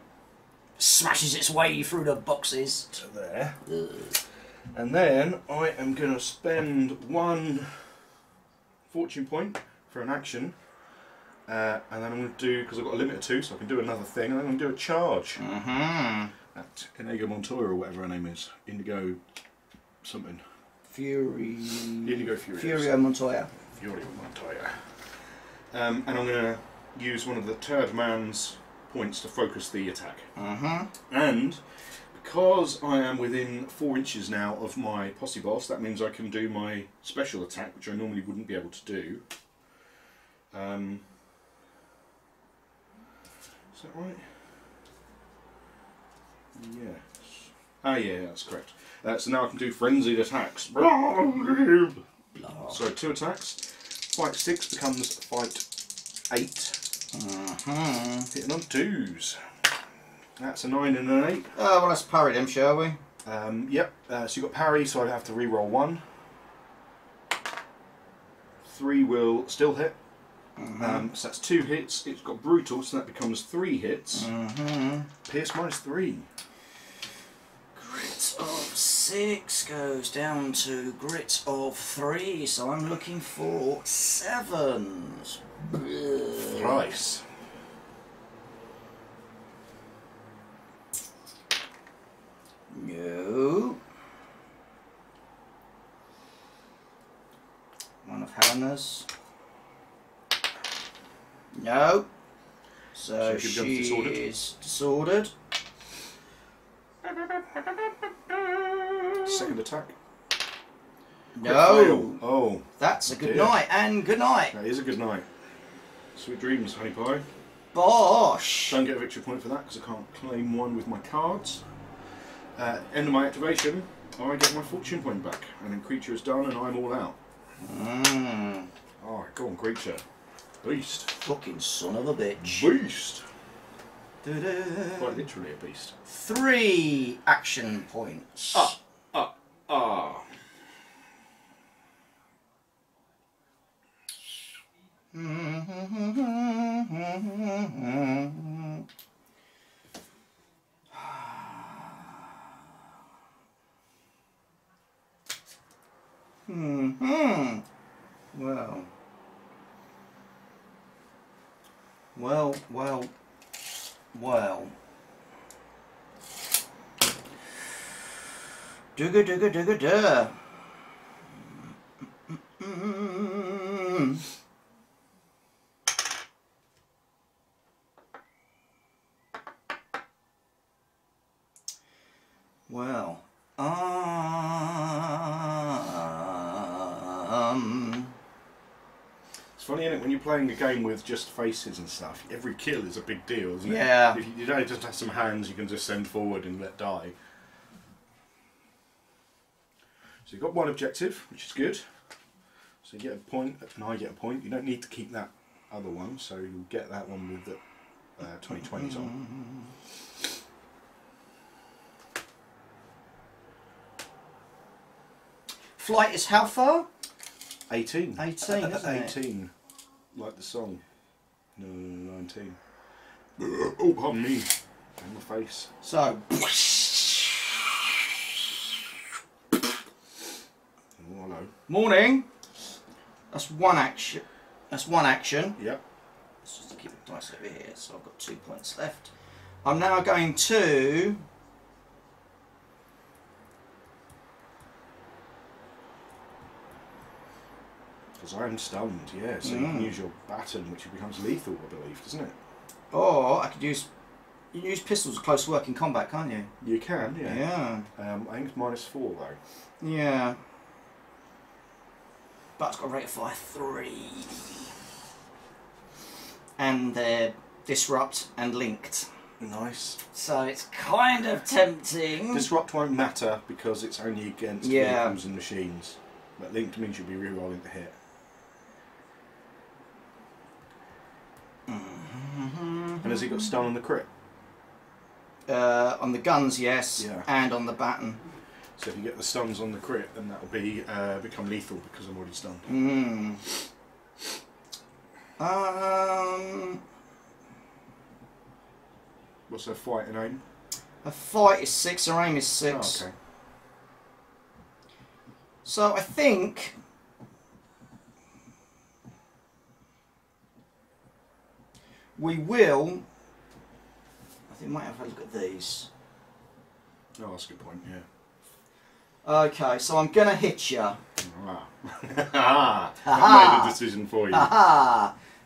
Smashes its way through the boxes. To there. Ugh. And then I am going to spend 1 fortune point for an action. And then I'm going to do, because I've got a limit of 2, so I can do another thing, and then I'm going to do a charge. At Inigo Montoya, or whatever her name is. Indigo something. Indigo Fury. Furio Montoya. Furio Montoya. And I'm going to use one of the third man's points to focus the attack. And because I am within 4 inches now of my posse boss, that means I can do my special attack, which I normally wouldn't be able to do. Is that right? Yes. Ah, yeah, that's correct. So now I can do frenzied attacks. So 2 attacks. Fight 6 becomes fight 8. Hitting on 2s. That's a 9 and an 8. Oh, well, let's parry them, shall we? Yep. So you've got parry, so I have to re-roll 1. 3 will still hit. So that's 2 hits. It's got brutal, so that becomes 3 hits. Pierce -3. Grit of 6 goes down to grit of 3, so I'm looking for 7s. Thrice. No. 1 of Helena's. No. So she is disordered. Second attack. No. Oh. That's a good night, and good night. That is a good night. Sweet dreams, honey pie. Bosh. Don't get a victory point for that because I can't claim 1 with my cards. End of my activation, I get my fortune point back, and then creature is done, and I'm all out. Alright, go on, creature. Beast. Fucking son of a bitch. Beast. Quite literally a beast. 3 action points. Well. Dugga. Well, It's funny, isn't it, when you're playing a game with just faces and stuff, every kill is a big deal, isn't it? Yeah. If you don't just have some hands you can just send forward and let die. So you've got 1 objective, which is good. So you get a point, and I get a point. You don't need to keep that other one, so you'll get that one with the 2020s on. flight is how far? 18. 18, isn't it? 18, like the song. No, 19. Oh, pardon me. In the face. So. Oh, hello. Morning. That's 1 action. That's 1 action. Yep. Let's just keep the dice over here. So I've got 2 points left. I'm now going to. Because I'm stunned, yeah. So you can use your baton, which becomes lethal, I believe, doesn't it? Or I could use. You can use pistols at close work in combat, can't you? You can, yeah. Yeah. I think it's -4 though. Yeah. But it's got a rate of fire 3. And they're disrupt and linked. Nice. So it's kind of tempting. Disrupt won't matter because it's only against vehicles and machines. But linked means you'll be re-rolling to hit. And has he got stun on the crit? On the guns, yes. Yeah. And on the baton. So if you get the stuns on the crit, then that'll be become lethal because I'm already stunned. What's her fight and aim? A fight is 6, her aim is 6. Oh, okay. So I think we will. I think we might have a look at these. Oh, that's a good point, yeah. Okay, so I'm gonna hit you. I made a decision for you.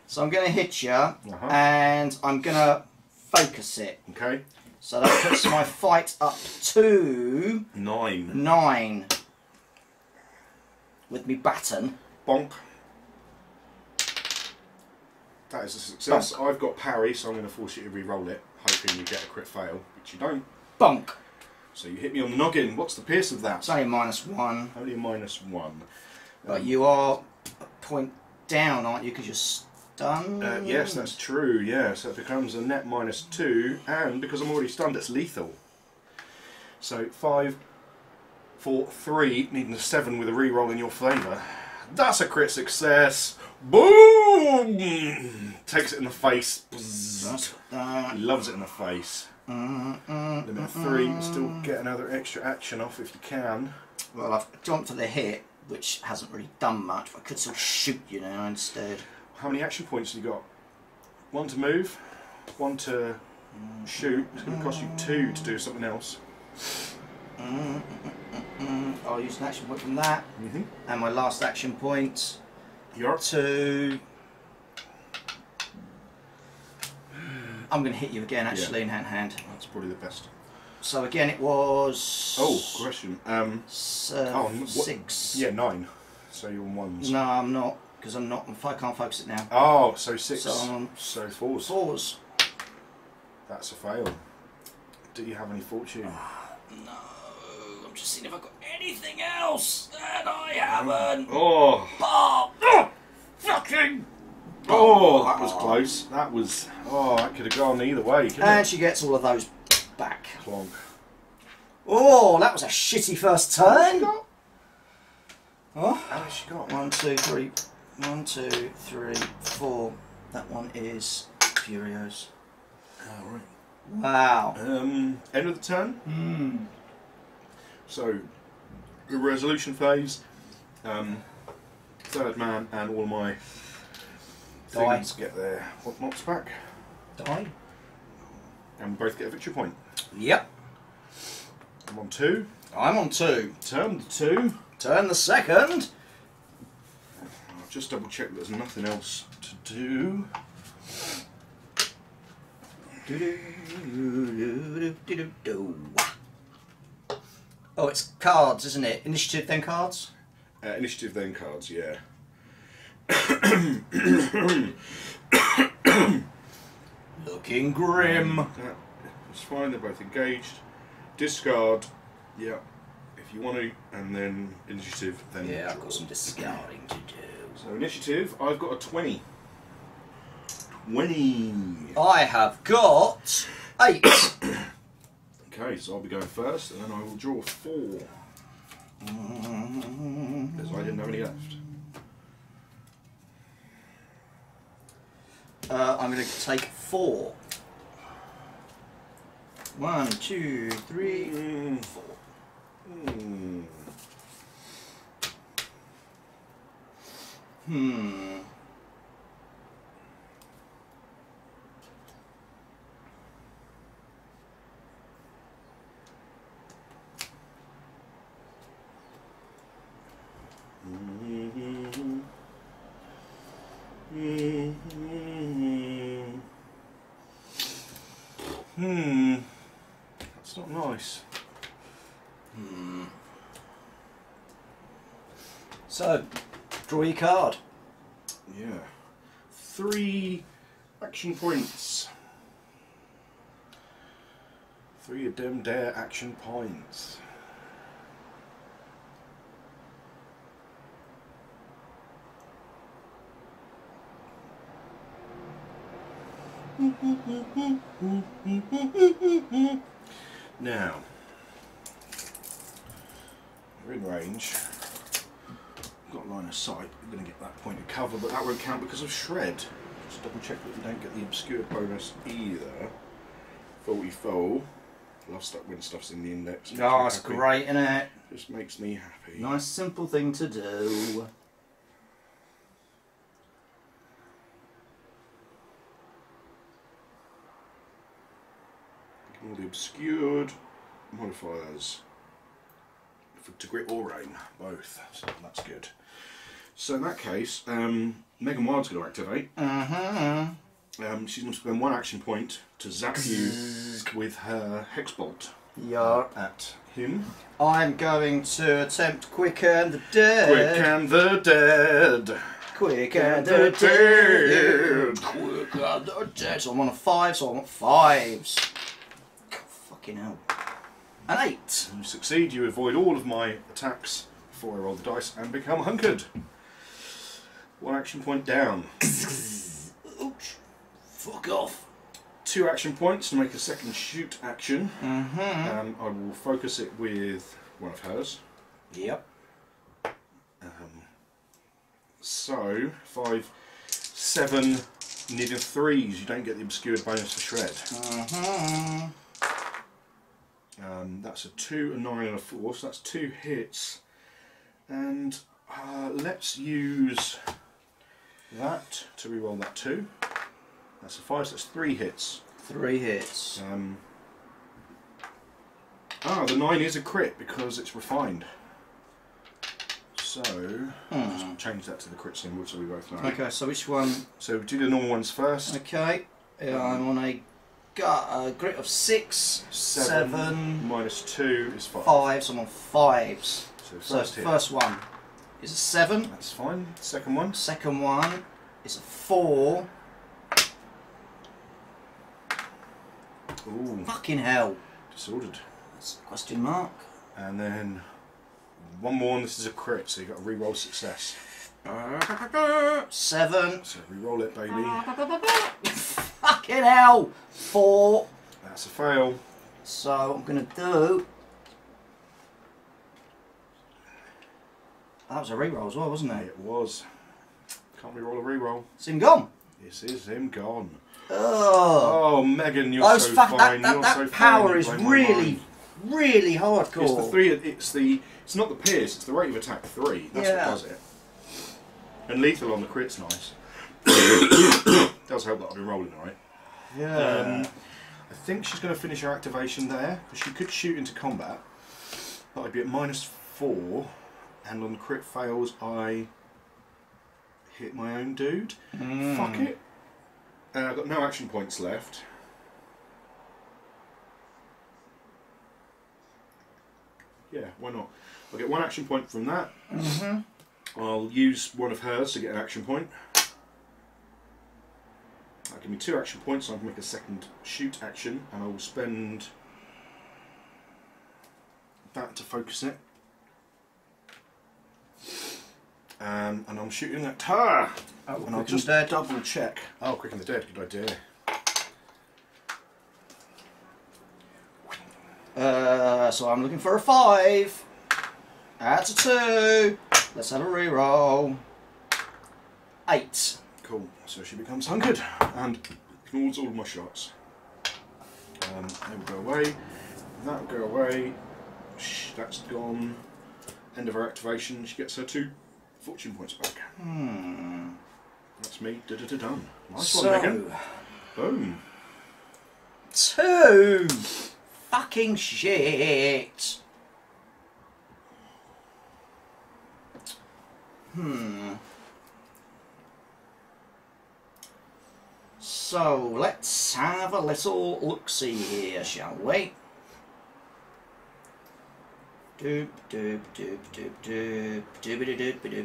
So I'm gonna hit you, and I'm gonna focus it. Okay. So that puts my fight up to 9. 9. With me baton. Bonk. That is a success. Bonk. I've got parry, so I'm going to force you to re-roll it, hoping you get a crit fail, which you don't. Bonk. So you hit me on the noggin. What's the pierce of that? It's only -1. Only a -1. But you are a point down, aren't you? Because you're stunned. Yes, that's true. Yeah, so it becomes a net -2, and because I'm already stunned, it's lethal. So 5, 4, 3, needing a 7 with a re-roll in your favour. That's a crit success. Boom! Takes it in the face. He loves it in the face. Limit of 3. Still get another extra action off if you can. Well, I've jumped for the hit, which hasn't really done much. But I could still shoot you now instead. How many action points have you got? 1 to move, 1 to shoot. It's going to cost you 2 to do something else. I'll use an action point from that. And my last action point. You're up. To... I'm going to hit you again, actually, in hand-to-hand. That's probably the best. So again, it was... Oh, question. 6. Yeah, 9. So you're on 1s. No, I'm not, because I can't focus it now. Oh, so 6. So I'm on 4s. 4s. That's a fail. Do you have any fortune? No, I'm just seeing if I've got anything else, and I haven't. Oh! Fucking! Oh, that was close. That was... Oh, that could have gone either way, couldn't And it? she gets all of those back. Clonk. Oh, that was a shitty first turn. Oh. How much she got? 1, 2, 3. 1, 2, 3, 4. That one is Furios. Oh, right. Wow. End of the turn. So, the resolution phase, third man, and all my things get their whatnots back. Die. And we both get a victory point. Yep. I'm on 2. I'm on 2. Turn 2. Turn the second. I'll just double check there's nothing else to do. Oh, it's cards, isn't it? Initiative, then cards? Initiative, then cards, yeah. Looking grim. It's fine, they're both engaged. Discard, yeah, if you want to, and then initiative, then Yeah, I've draw. got some discarding to do. So initiative, I've got a 20. 20! I have got 8. Okay, so I'll be going first, and then I will draw 4. Because I didn't have any left. I'm going to take 4. 1, 2, 3, 4. That's not nice. So, draw your card. Yeah. 3 action points. 3 of them dare action points. Now, you're in range. Got line of sight. You're going to get that point of cover, but that won't count because of shred. Just double check that you don't get the obscured bonus either. 44. Love stuff when stuff's in the index. Oh, that's great, isn't it? Just makes me happy. Nice simple thing to do. All the obscured modifiers to grit or rain, both. So that's good. So in that case, Megan Wild's going to activate. She's going to spend 1 action point to zap you with her hex bolt at him. I'm going to attempt Quick and the Dead. Quick and the Dead. Quick and the Dead. Quick and the Dead. So I'm on a 5, so I want 5s. God, fucking hell. An 8. You succeed, you avoid all of my attacks before I roll the dice and become hunkered. 1 action point down. Ouch. Fuck off. 2 action points to make a second shoot action. Mm-hmm. I will focus it with one of hers. Yep. So 5, 7, needing 3s. You don't get the obscured bonus for shred. Mm-hmm. That's a 2, a 9, and a 4. So that's 2 hits. And let's use that to reroll that 2. That's a 5. So that's 3 hits. 3 hits. The 9 is a crit because it's refined. So just change that to the crit symbol so we both know. Okay, so which one? So do the normal ones first. Okay, I'm on a grit of 6, 7, minus 2 is 5. 5, so I'm on 5s. So first one is a 7. That's fine. Second one. Second one is a 4. Ooh. Fucking hell. Disordered. That's a question mark. And then one more, and this is a crit, so you've got to re-roll success. 7. So re-roll it, baby. Fucking hell. 4. That's a fail. So I'm going to do... That was a re-roll as well, wasn't it? It was. Can't re-roll a re-roll. It's him gone. This is him gone. Oh, Megan, you're so fine. That power is really, really hardcore. It's the 3. It's not the pierce. It's the rate of attack 3. That's what does it. And lethal on the crit's nice. Does help that I've been rolling alright. Yeah. I think she's going to finish her activation there because she could shoot into combat, but I'd be at -4, and on the crit fails I hit my own dude. Fuck it. I've got no action points left. Yeah, why not? I'll get 1 action point from that. I'll use one of hers to get an action point. That'll give me 2 action points, so I can make a second shoot action, and I will spend that to focus it. And I'm shooting at her. And I'll just double check. Oh, Quick and the Dead, good idea. So I'm looking for a 5. That's a 2. Let's have a reroll. 8. Cool. So she becomes hunkered and ignores all of my shots. They will go away. That will go away. That's gone. End of her activation. She gets her 2 fortune points back. That's me. Done. Nice one, Megan. Boom. 2. Fucking shit. So let's have a little look-see here, shall we? Doop doop doop doop doop doop doop doop doop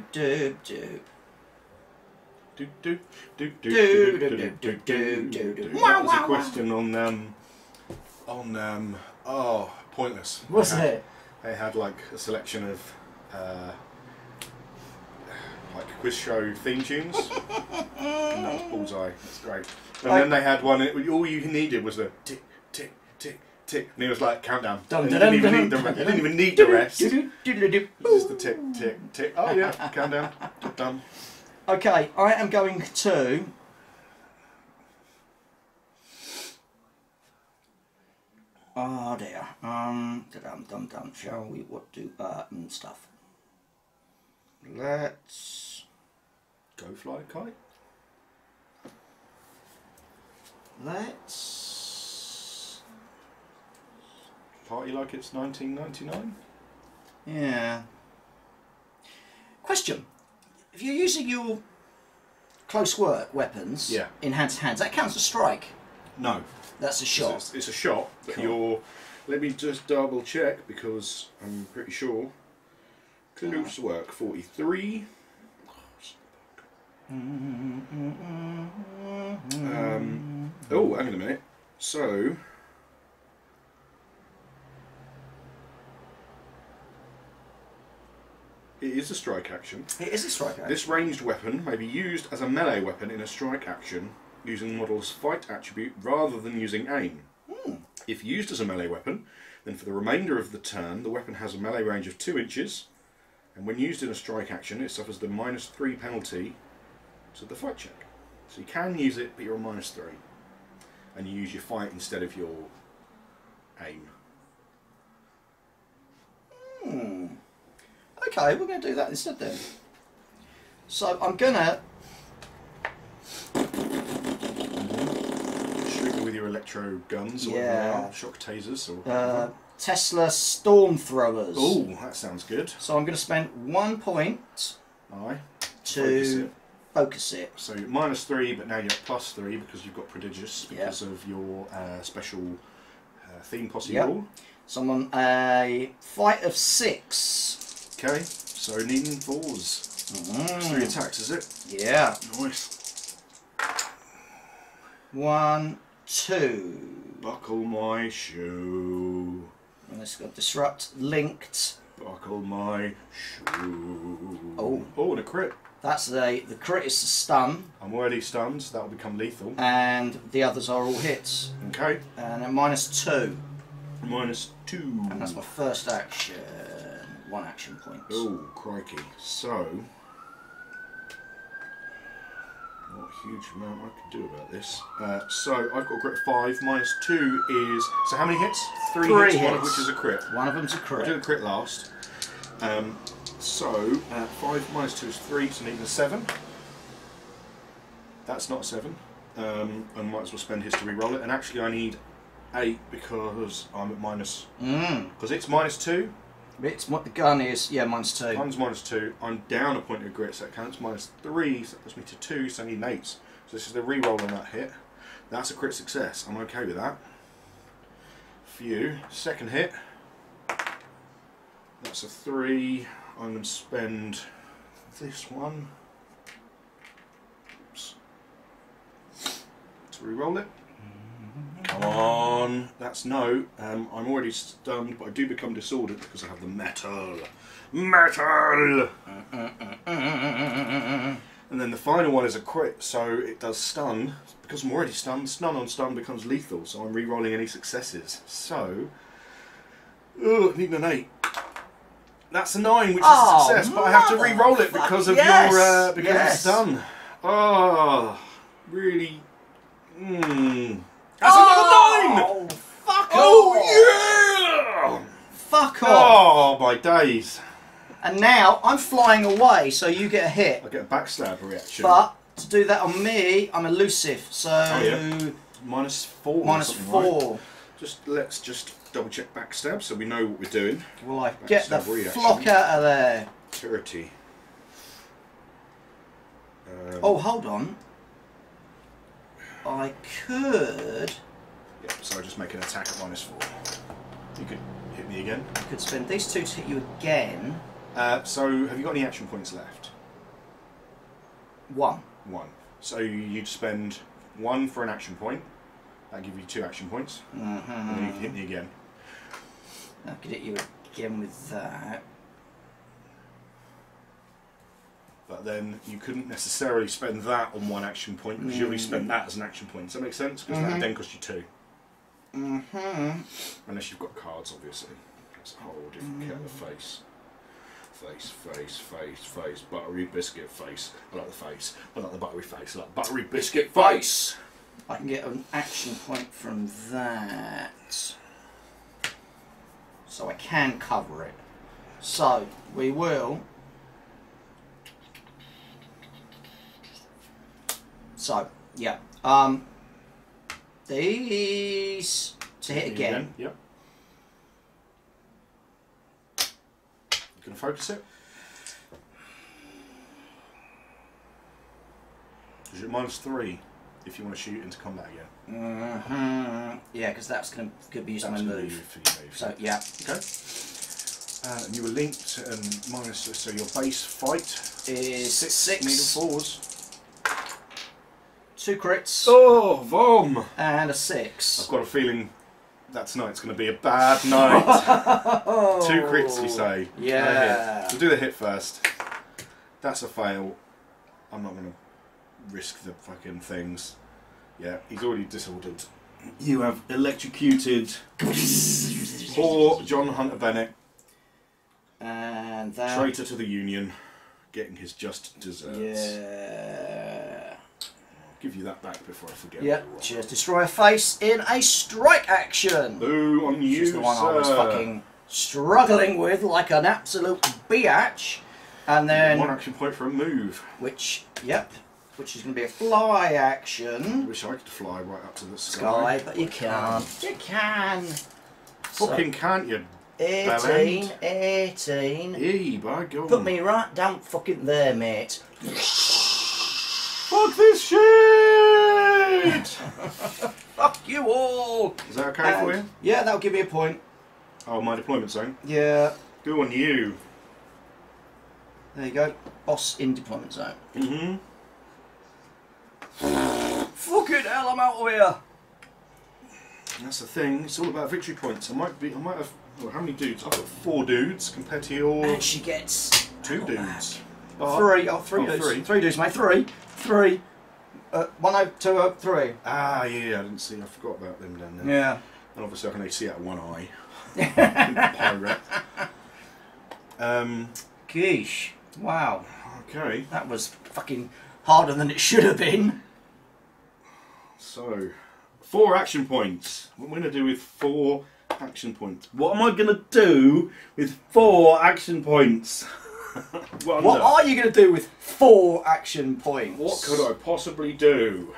doop. That was a question on pointless. What's it? They had like a selection of like quiz show theme tunes, and that was Bullseye. That's great. And then they had one. All you needed was a tick tick tick tick, and it was like countdown. You didn't even need the rest. Just the tick tick tick. Oh yeah, countdown. Done. Okay, I am going to. Oh dear. Dum. Shall we? What do and stuff? Let's go fly a kite. Let's party like it's 1999. Yeah. Question: if you're using your close work weapons in hand to hand, that counts as strike. No. That's a shot. It's a shot, but you're... Let me just double check because I'm pretty sure. Close work, 43. Oh, hang on a minute. So... It is a strike action. It is a strike action. This ranged weapon may be used as a melee weapon in a strike action using the model's fight attribute rather than using aim. If used as a melee weapon, then for the remainder of the turn the weapon has a melee range of 2 inches, and when used in a strike action it suffers the -3 penalty to the fight check. So you can use it, but you're on -3. And you use your fight instead of your aim. Okay, we're going to do that instead then. So I'm going to... Shoot me with your electro guns or whatever, shock tasers or whatever. Tesla storm throwers. Oh, that sounds good. So I'm going to spend 1 point to focus it. So -3, but now you're at +3 because you've got prodigious because of your special theme posse rule. So I'm on a fight of 6. Okay, so needing 4s. 3 attacks, is it? Yeah. Nice. 1, 2. Buckle my shoe. And it's got disrupt, linked. Buckle my shoe. Oh, and a crit. That's the crit is a stun. I'm already stunned, so that will become lethal. And the others are all hits. Okay. And then -2. -2. And that's my first action. 1 action point. Oh, crikey. So, not a huge amount I can do about this. So, I've got a crit of 5. -2 is... So how many hits? 3 hits, one of which is a crit. One of them's a crit. I'll do the crit last. So, 5 -2 is 3, so I need a 7. That's not a 7. I might as well spend his to re-roll it. And actually I need 8 because I'm at minus... Because it's -2. It's what the gun is, yeah, -2. Gun's -2. I'm down a point of grit, so it counts -3, so that puts me to 2, so I need an 8. So this is the re-roll on that hit. That's a crit success. I'm okay with that. Phew. Second hit. That's a 3. I'm going to spend this one. Oops. To re-roll it. Come on, that's no. I'm already stunned, but I do become disordered because I have the metal. Metal! And then the final one is a crit, so it does stun. Because I'm already stunned, stun on stun becomes lethal, so I'm re-rolling any successes. So, needing an 8. That's a 9, which is a success, but I have to re-roll it because of your because of stun. Oh, really. That's another 9! Fuck off! Oh yeah! Fuck off! Oh my days! And now I'm flying away, so you get a hit. I get a backstab reaction. But to do that on me, I'm elusive, so -4. -4. Right? Let's just double check backstab so we know what we're doing. Well, I get the flock out of there. 30. Oh, hold on. I could... Yep, so I just make an attack at -4. You could hit me again. I could spend these 2 to hit you again. So, have you got any action points left? 1. 1. So you'd spend 1 for an action point. That'd give you 2 action points. And then you can hit me again. I could hit you again with that. But then you couldn't necessarily spend that on 1 action point because you already spent that as an action point. Does that make sense? Because that would then cost you 2. Unless you've got cards, obviously. That's a whole different kettle of face. Face. Buttery biscuit face. I like the face. I like the buttery face. I like buttery biscuit face. I can get an action point from that. So I can cover it. So we will... So, yeah. These to hit again. Yep. You can focus it. Is it -3 if you want to shoot into combat again? Yeah, because that's going to be used on my That's gonna be move. for your move. So, yeah. Okay. And you were linked, and minus, so your base fight Is 6 needle 4s. 2 crits Oh, vom! and a 6. I've got a feeling that tonight's going to be a bad night. 2 crits, you say? Yeah. No hit. We'll do the hit first. That's a fail. I'm not going to risk the fucking things. Yeah, he's already disordered. You have electrocuted poor John Hunter Bennett, And that. traitor to the Union, getting his just desserts. Yeah. I'll give you that back before I forget. Yep. what you are. Just destroy a face in a strike action. Boo on Which you, is the one sir. I was fucking struggling with like an absolute biatch. And then. 1 action point for a move. Which, yep. Which is going to be a fly I action. wish I could fly right up to the Sky, but you can't. You can. Fucking can't you? 18, bellend. 18. Hey, by God. Put me right down fucking there, mate. Fuck this shit! Fuck you all! Is that okay for you? Yeah, that'll give me a point. Oh, my deployment zone. Yeah. Good on you. There you go. Boss in deployment zone. Mm-hmm. Fucking hell, I'm out of here! That's the thing. It's all about victory points. I might have. Well, how many dudes? I've got 4 dudes compared to your And she gets 2 dudes. But- 3. Oh, 3 dudes. 3. 3 dudes, mate. 3. 3. 1, 2, 3. Ah, yeah, I didn't see. I forgot about them down there. Yeah. And obviously, I can only see out of 1 eye. Pirate. Geesh. Wow. Okay. That was fucking harder than it should have been. So, 4 action points. What am I going to do with 4 action points? What am I going to do with 4 action points? What are you going to do with 4 action points? What could I possibly do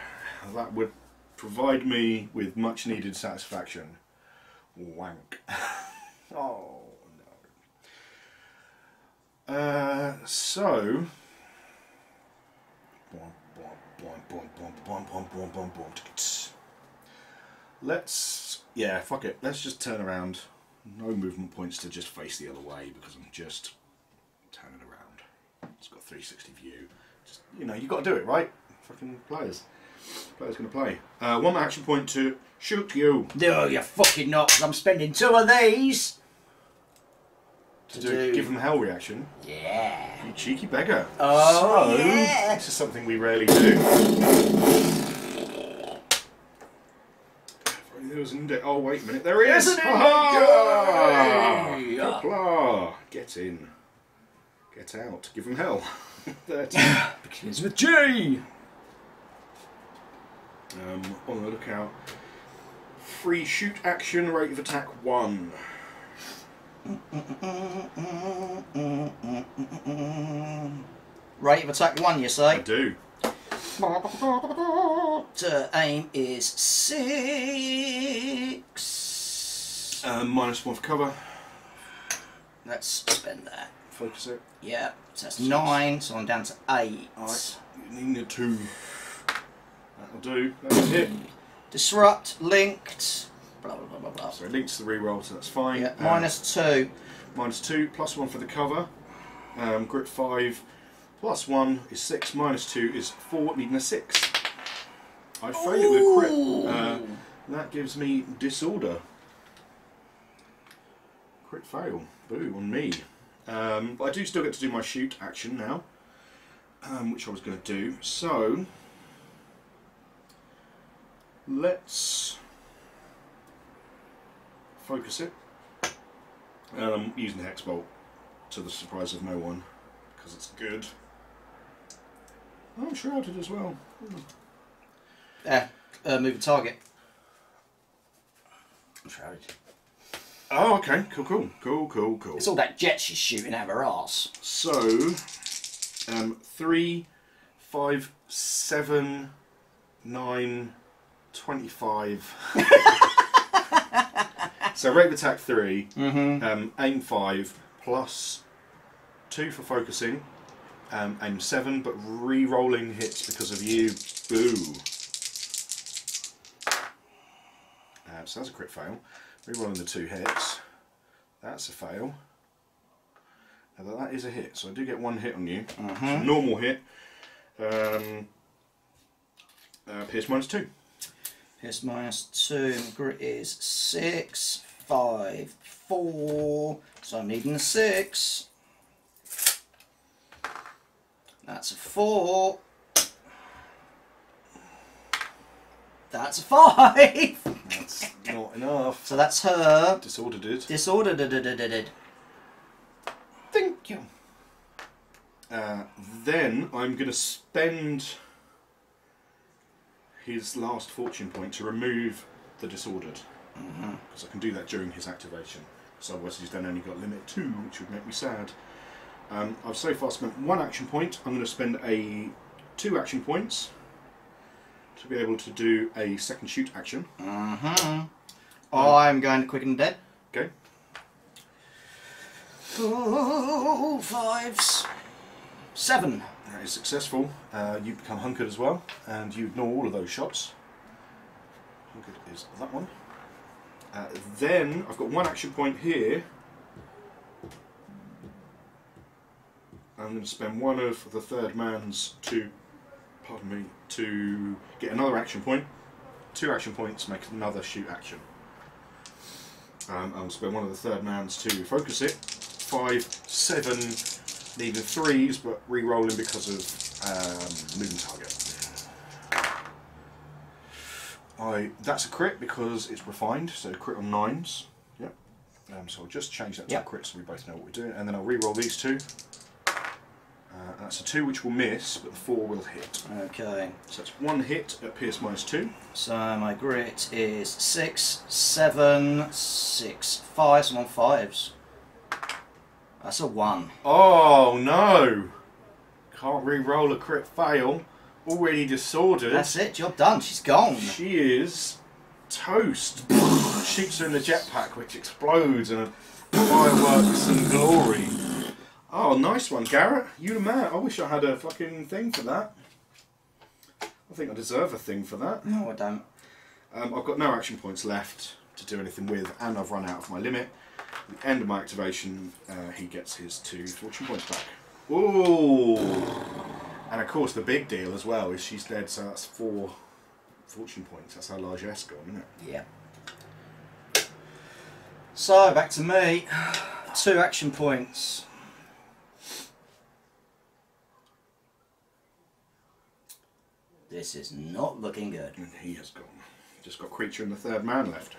that would provide me with much needed satisfaction? Wank. Oh no. So. Let's. Yeah, fuck it. Let's just turn around. No movement points to just face the other way because I'm just turning around. It's got 360 view. Just, you know, you got to do it, right? Fucking players. Players going to play. 1 action point to shoot you. No, you're fucking not, 'cause I'm spending 2 of these. To give them hell reaction. Yeah. You cheeky beggar. Oh, so, yeah. This is something we rarely do. There was an oh, wait a minute. There he is. There's an Ha-ha! Hoopla. Get in. Get out. Give them hell. 30. Begins with G. On the lookout. Free shoot action, rate of attack 1. Rate of attack 1, you I say? do. Aim is 6. -1 for cover. Let's spend that. Focus it. Yeah, so that's 9, so I'm down to 8. Alright. You need a 2. That'll do. That's it. Disrupt, linked, blah blah blah blah blah. So it links the reroll, so that's fine. Yeah, -2. -2, +1 for the cover. Grit 5, +1 is 6, -2 is 4, needing a 6. I fail it with a crit. That gives me disorder. Crit fail. Boo on me. But I do still get to do my shoot action now, which I was going to do. So let's focus it. I'm using the Hex Bolt to the surprise of no one because it's good. Oh, I'm shrouded as well. Move the target. I'm shrouded. Oh, okay. Cool. It's all that jet she's shooting out of her arse. So, 3, 5, 7, 9, 25. So rate of attack 3, aim 5, +2 for focusing, aim 7, but re-rolling hits because of you. Boo. So that's a crit fail. Re-rolling the 2 hits. That's a fail. Now that is a hit, so I do get 1 hit on you. Normal hit. Pierce -2. Pierce -2. Grit is 6, 5, 4. So I'm needing a 6. That's a 4. That's a 5. That's not enough. So that's her. Disordered. Disordered. Thank you. Then I'm going to spend his last fortune point to remove the disordered. Because I can do that during his activation. So otherwise he's then only got limit 2, which would make me sad. I've so far spent 1 action point. I'm going to spend 2 action points to be able to do a second shoot action. I'm going to quicken the dead. Okay. 2 5s. 7. That is successful. You become hunkered as well, and you ignore all of those shots. Hunkered is that one. Then I've got 1 action point here. I'm going to spend 1 of the third man's to get another action point. 2 action points make another shoot action. I'll spend 1 of the third man's to focus it. 5, 7, needing 3s, but re-rolling because of moving target. That's a crit because it's refined, so crit on 9s. Yep. So I'll just change that to a crit so we both know what we're doing, and then I'll re-roll these 2. That's a 2 which will miss, but the 4 will hit. Okay. So that's 1 hit at Pierce -2. So my grit is 6, 7, 6, 5. I'm on 5s. That's a 1. Oh no! Can't re-roll a crit fail. Already disordered. That's it, job done. She's gone. She is toast. Shoots her in the jetpack, which explodes and fireworks and glory. Oh, nice one, Garrett. You the man. I wish I had a fucking thing for that. I think I deserve a thing for that. No, I don't. I've got no action points left to do anything with, and I've run out of my limit. At the end of my activation, he gets his 2 fortune points back. Ooh! And of course, the big deal as well is she's dead, so that's 4 fortune points. That's how largesse gone, isn't it? Yeah. So, back to me. 2 action points. This is not looking good. And he has gone. Just got creature and the third man left.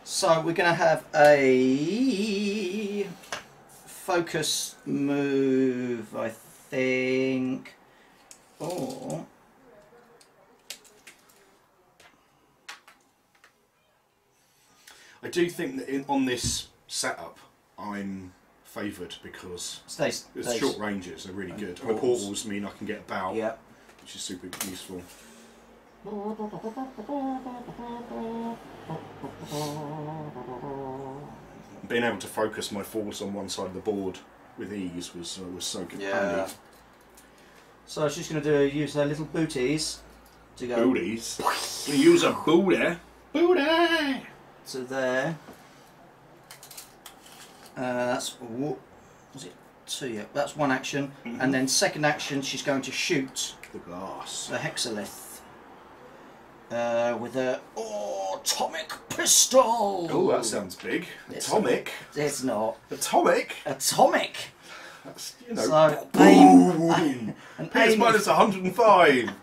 So we're going to have a focus move, I think. Or I do think that on this setup, I'm favoured because stays. short ranges are really good. And the portals mean I can get about, which is super useful. Being able to focus my force on one side of the board with ease was so good. Handy. So she's going to use her little booties to go. Booties. Use a booty. Booty. To there. That's was it 2? Yeah, that's 1 action, and then second action she's going to shoot the glass. The hexalith with a atomic pistol. Oh, that sounds big. Atomic. It's not. Atomic. Atomic. That's, you know. So aim. Pierce -105.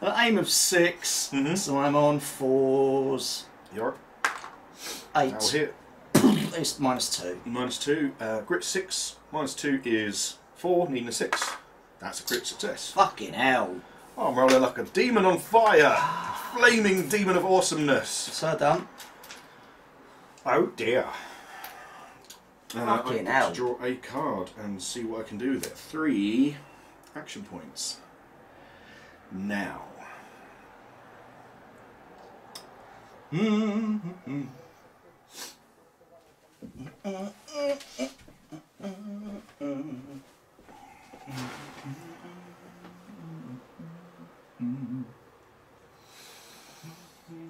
An aim of 6. So I'm on 4s. You're 8. I'll hit. It's -2. -2. Grit 6. -2 is 4. Needing a 6. That's a crit success. Fucking hell. Oh, I'm rolling like a demon on fire. A flaming demon of awesomeness. So done. Oh dear. Fucking I hell. get to draw a card and see what I can do with it. 3 action points. Now.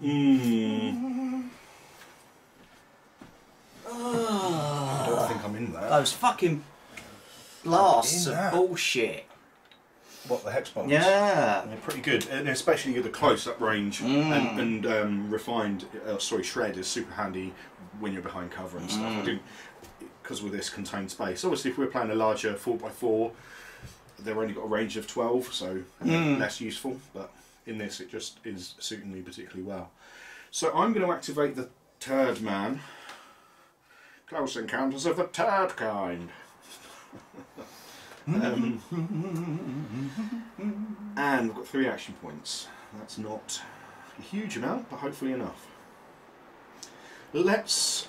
I don't think I'm in that. Those fucking blasts are bullshit. What, the hex bolts? Yeah. They're pretty good, and especially the close-up range and refined, shred is super handy when you're behind cover and stuff. I think because with this contained space. Obviously, if we're playing a larger 4x4, they've only got a range of 12, so less useful. But in this, it just is suiting me particularly well. So I'm going to activate the Turd Man. Close encounters of the turd kind. And we've got 3 action points. That's not a huge amount, but hopefully enough. Let's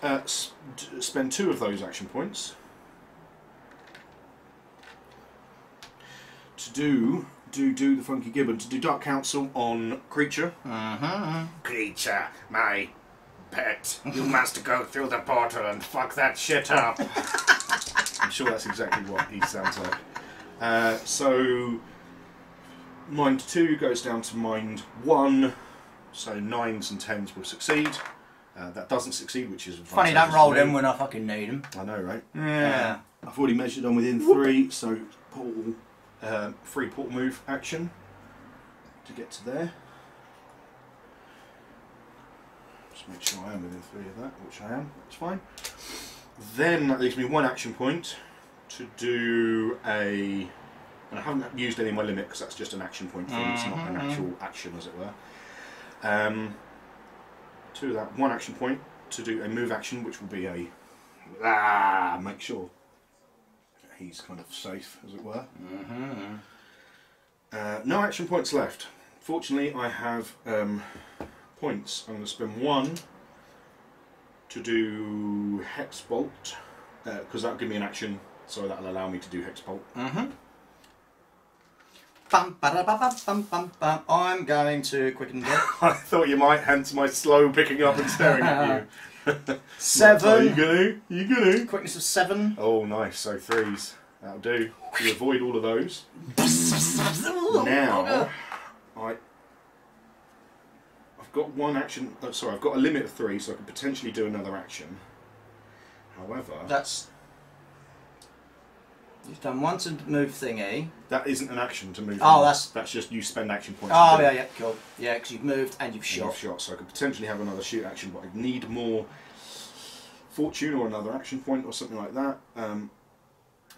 spend 2 of those action points to do the Funky Gibbon, to do Dark Counsel on Creature. Creature, my pet, you must go through the portal and fuck that shit up. I'm sure that's exactly what he sounds like. So, Mind 2 goes down to Mind 1, so 9s and 10s will succeed. That doesn't succeed, which is funny. Don't roll them when I fucking need them. I know, right? Yeah. I've already measured on within 3, so portal, free portal move action to get to there. Just make sure I am within 3 of that, which I am. That's fine. Then that leaves me 1 action point to do a. And I haven't used any of my limit because that's just an action point thing. It's not an actual action, as it were. 2 of that, 1 action point to do a move action, which will be a make sure he's kind of safe, as it were. No action points left. Fortunately, I have points. I'm going to spend 1 to do Hex Bolt, because that'll give me an action, so that'll allow me to do Hex Bolt. Bum, ba, da, ba, bum, bum, bum, bum. I'm going to quicken death. I thought you might, hence my slow picking up and staring at you. 7. Are you gonna? You gonna? Quickness of 7. Oh, nice. So 3s. That'll do. You avoid all of those. Now, I've got 1 action. Oh, sorry, I've got a limit of 3, so I could potentially do another action. However, That's. You've done 1 to move thingy. that isn't an action to move. Oh, in. that's just you spend action points. Oh to do yeah, it. yeah, cool. Yeah, because you've moved and you've Shot. shot. So I could potentially have another shoot action, but I need more fortune or another action point or something like that.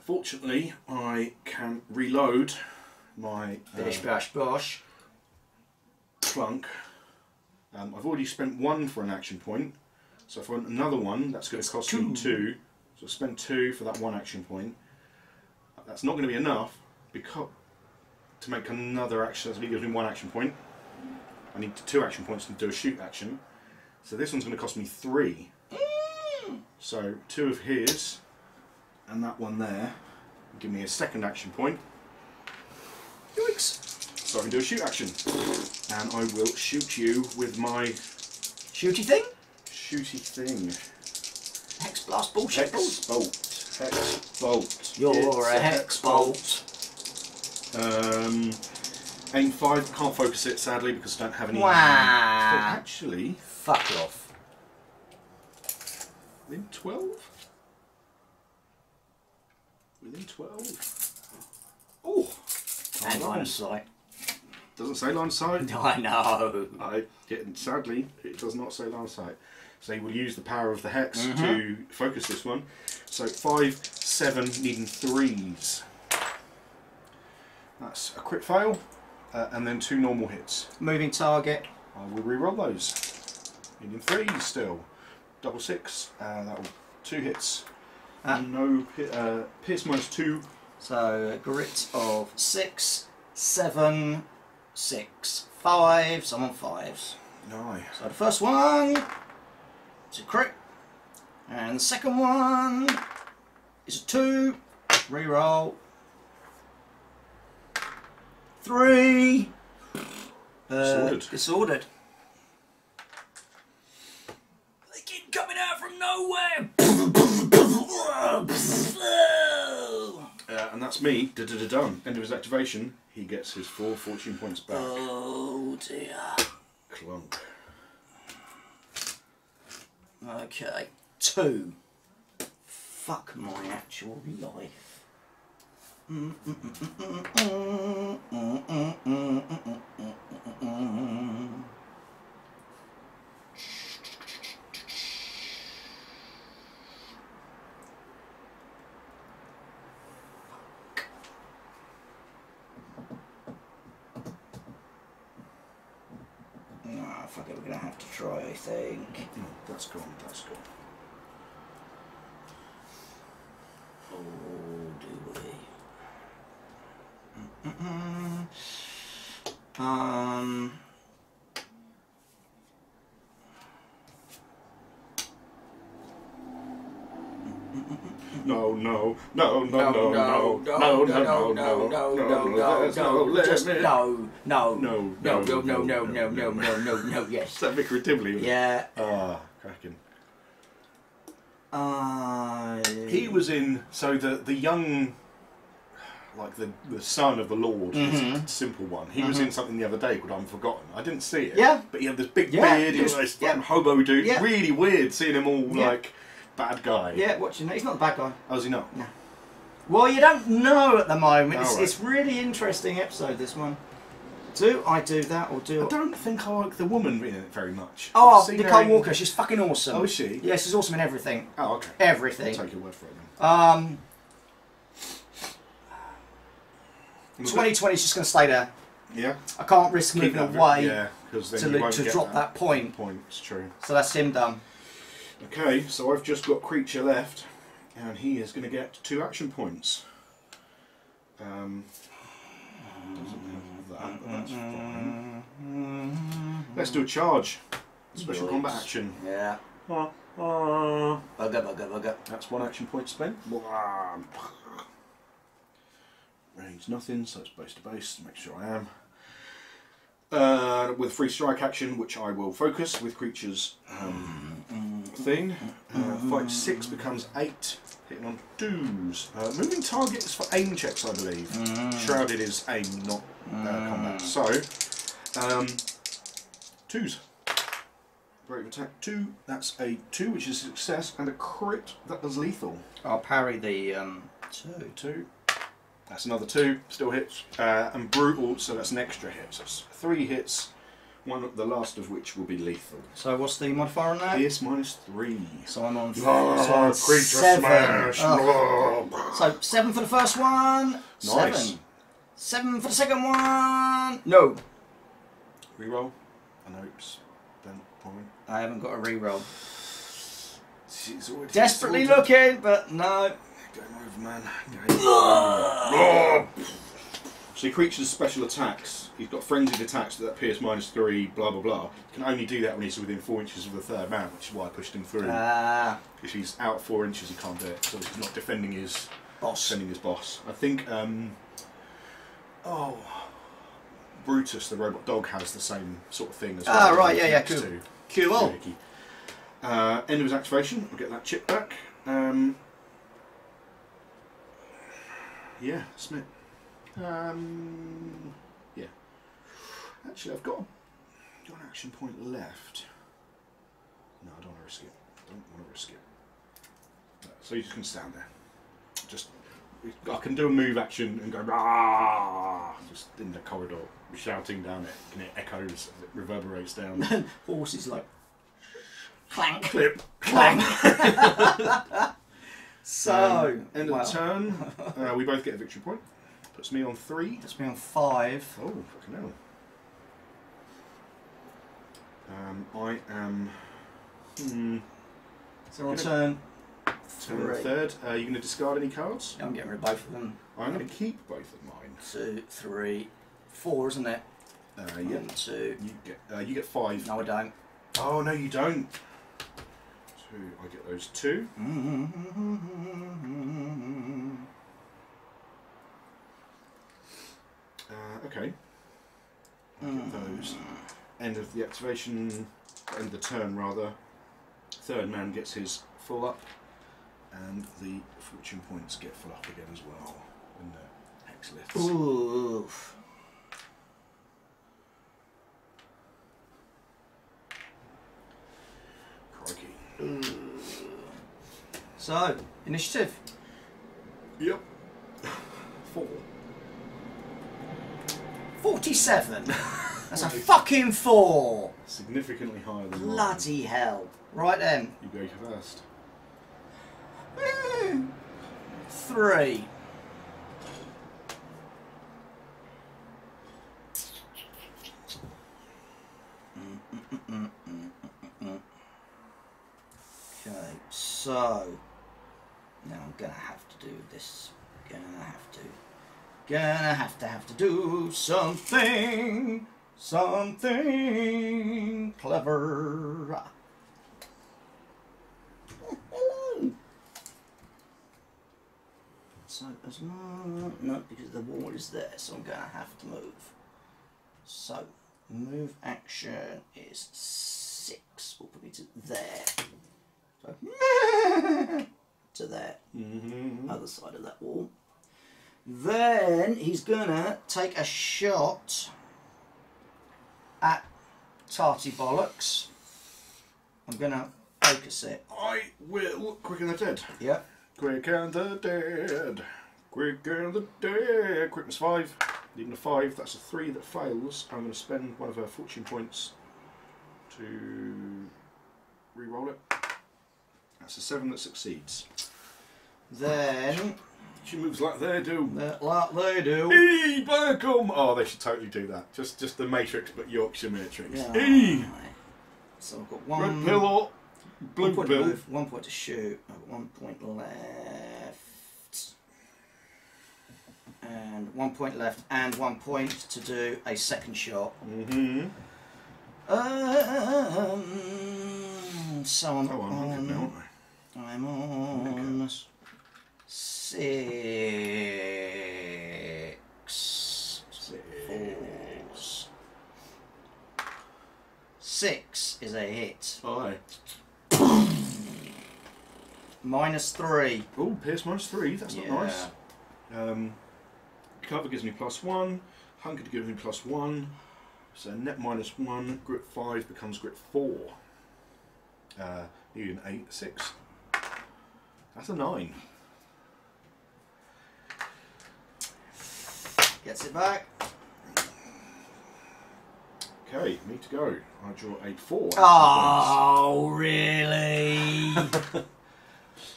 Fortunately, I can reload my Bish bash bosh. clunk. I've already spent 1 for an action point, so if I want another one, that's going to cost me 2. So I'll spend 2 for that 1 action point. That's not going to be enough because to make another action, so it gives me 1 action point. I need 2 action points to do a shoot action. So this one's going to cost me 3. So 2 of his and that one there will give me a 2nd action point. Yikes. So I can do a shoot action. And I will shoot you with my Shooty thing? shooty thing. Hex blast bullshit. Hex bolt. Hex bolt. You're It's a hex bolt. Aim 5. Can't focus it sadly because I don't have any. Wow. Actually, Fuck off. within 12. Within 12. Oh. And line of sight. Doesn't say line of sight. I know. Sadly, it does not say line of sight. So you will use the power of the hex to focus this one. So 5, 7, needing 3s. That's a crit fail, and then 2 normal hits. Moving target. I will re-roll those. Needing 3s still. Double 6. That will 2 hits. No pierce minus 2. So a grit of 6, 7, 6, 5. So I'm on 5s. No. So the first one is a crit, and the second one is a 2. Reroll. 3. Disordered. Disordered. They keep coming out from nowhere. And that's me. Done. End of his activation. He gets his 4 fortune points back. Oh dear. Clunk. Okay. 2. Fuck my actual life. Nah, fuck it, we're gonna have to try, I think. That's gone, that's gone. Oh, do we? No, no, no, no, no, no, no, no, no, no, no, just no, no, yes. Is that Vicar Dibley? Yeah. Ah, cracking. He was in, so the young, like the son of the Lord, the simple one, he was in something the other day called Unforgotten. I didn't see it. Yeah. But he had this big beard, he was this hobo dude. Yeah. Really weird seeing him all like bad guy. Yeah, watching that. He's not the bad guy. Oh, is he not? No. Well, you don't know at the moment. Oh, It's really interesting episode, this one. Do I do that or do I don't think I like the woman in it very much. Oh, I've seen her Nicole in- Walker. She's fucking awesome. Oh, is she? Yeah, she's awesome in everything. Oh, okay. Everything. I'll take your word for it then. 2020 is just going to stay there. Yeah. I can't risk Keep moving that away yeah, because then you won't to get drop that point. It's true. So that's him done. Okay, so I've just got creature left, and he is going to get 2 action points. Doesn't have that, but that's fine. Let's do a charge. Special combat action. Yeah. Bugger. Bugger. That's 1 action point spent. Range nothing, so it's base to base. Make sure I am. With free strike action, which I will focus with creatures thing. Fight 6 becomes 8. Hitting on 2s. Moving target is for aim checks, I believe. Shrouded is aim, not combat. So, 2s. Rate of attack 2. That's a 2, which is a success, and a crit that does lethal. I'll parry the 2. That's another 2. Still hits. And brutal, so that's an extra hit. So that's 3 hits. The last of which will be lethal. So what's the modifier on that? Pierce -3. So I'm on Creature 7. smash. So 7 for the first one. Nice. 7 for the second one. No. Reroll. I know it's spent point. I haven't got a reroll. She's already Desperately sorted. looking, but no. Game over, man. Game over. So creature's special attacks, he's got frenzied attacks that pierce -3, blah blah blah. He can only do that when he's within 4 inches of the third man, which is why I pushed him through. If he's out 4 inches, he can't do it. So he's not defending his boss. I think. Brutus, the robot dog, has the same sort of thing as well. Ah, right, yeah, Next cool. to. Cool. End of his activation, we'll get that chip back. Yeah, Smith. Yeah. Actually, I've got an action point left. No, I don't want to risk it. So you just can stand there. I can do a move action and go rah, just in the corridor, shouting down it, and it echoes, as it reverberates down. Horse is like clank, Clip, clank. So end of the turn, we both get a victory point. Puts me on 3. Puts me on 5. Oh, fucking hell. I am. So on turn Turn 3rd. Are you going to discard any cards? I'm getting rid of both of them. I'm going to keep both of mine. 2, 3, 4, isn't it? Yeah. 1, 2. You get 5. No, I don't. Oh no, you don't. 2. I get those 2. Okay. I get those. End of the activation. End of the turn, rather. Third man gets his full up, and the fortune points get full up again as well when the hex lifts. Oof. Crikey. So, initiative. Yep. 4. 47. That's a fucking 4. Significantly higher than mine. Bloody hell. Right then. You go first. 3. Okay, so now I'm gonna have to do this. Gonna have to do something clever. Hello. So as long no, because the wall is there, so I'm gonna have to move. So move action is 6. Will put me to there. So to there. Other side of that wall. Then he's gonna take a shot at Tarty Bollocks. I'm gonna focus it. I will. Quick and the Dead. Yep. Quick and the Dead. Quick and the Dead. Quickness 5. Needing a 5. That's a 3 that fails. I'm going to spend one of her fortune points to re-roll it. That's a 7 that succeeds. Then She moves like they do. like they do. E Burkham! Oh, they should totally do that. Just the Matrix, but Yorkshire Matrix. Yeah. E! So I've got one. Red pill or blue One point to pill? move, 1 point to shoot, I've got 1 point left, and 1 point left, and 1 point to do a second shot. So I'm Oh, I'm looking now, aren't I'm on 6. 6 is a hit. Aye. -3. Oh, Pierce -3. That's not Yeah. nice. Cover gives me +1. Hunker gives me +1. So net -1. Grit 5 becomes grit 4. Needing 8, 6. That's a 9. Gets it back. Okay, me to go. I draw 8, 4. Oh, really?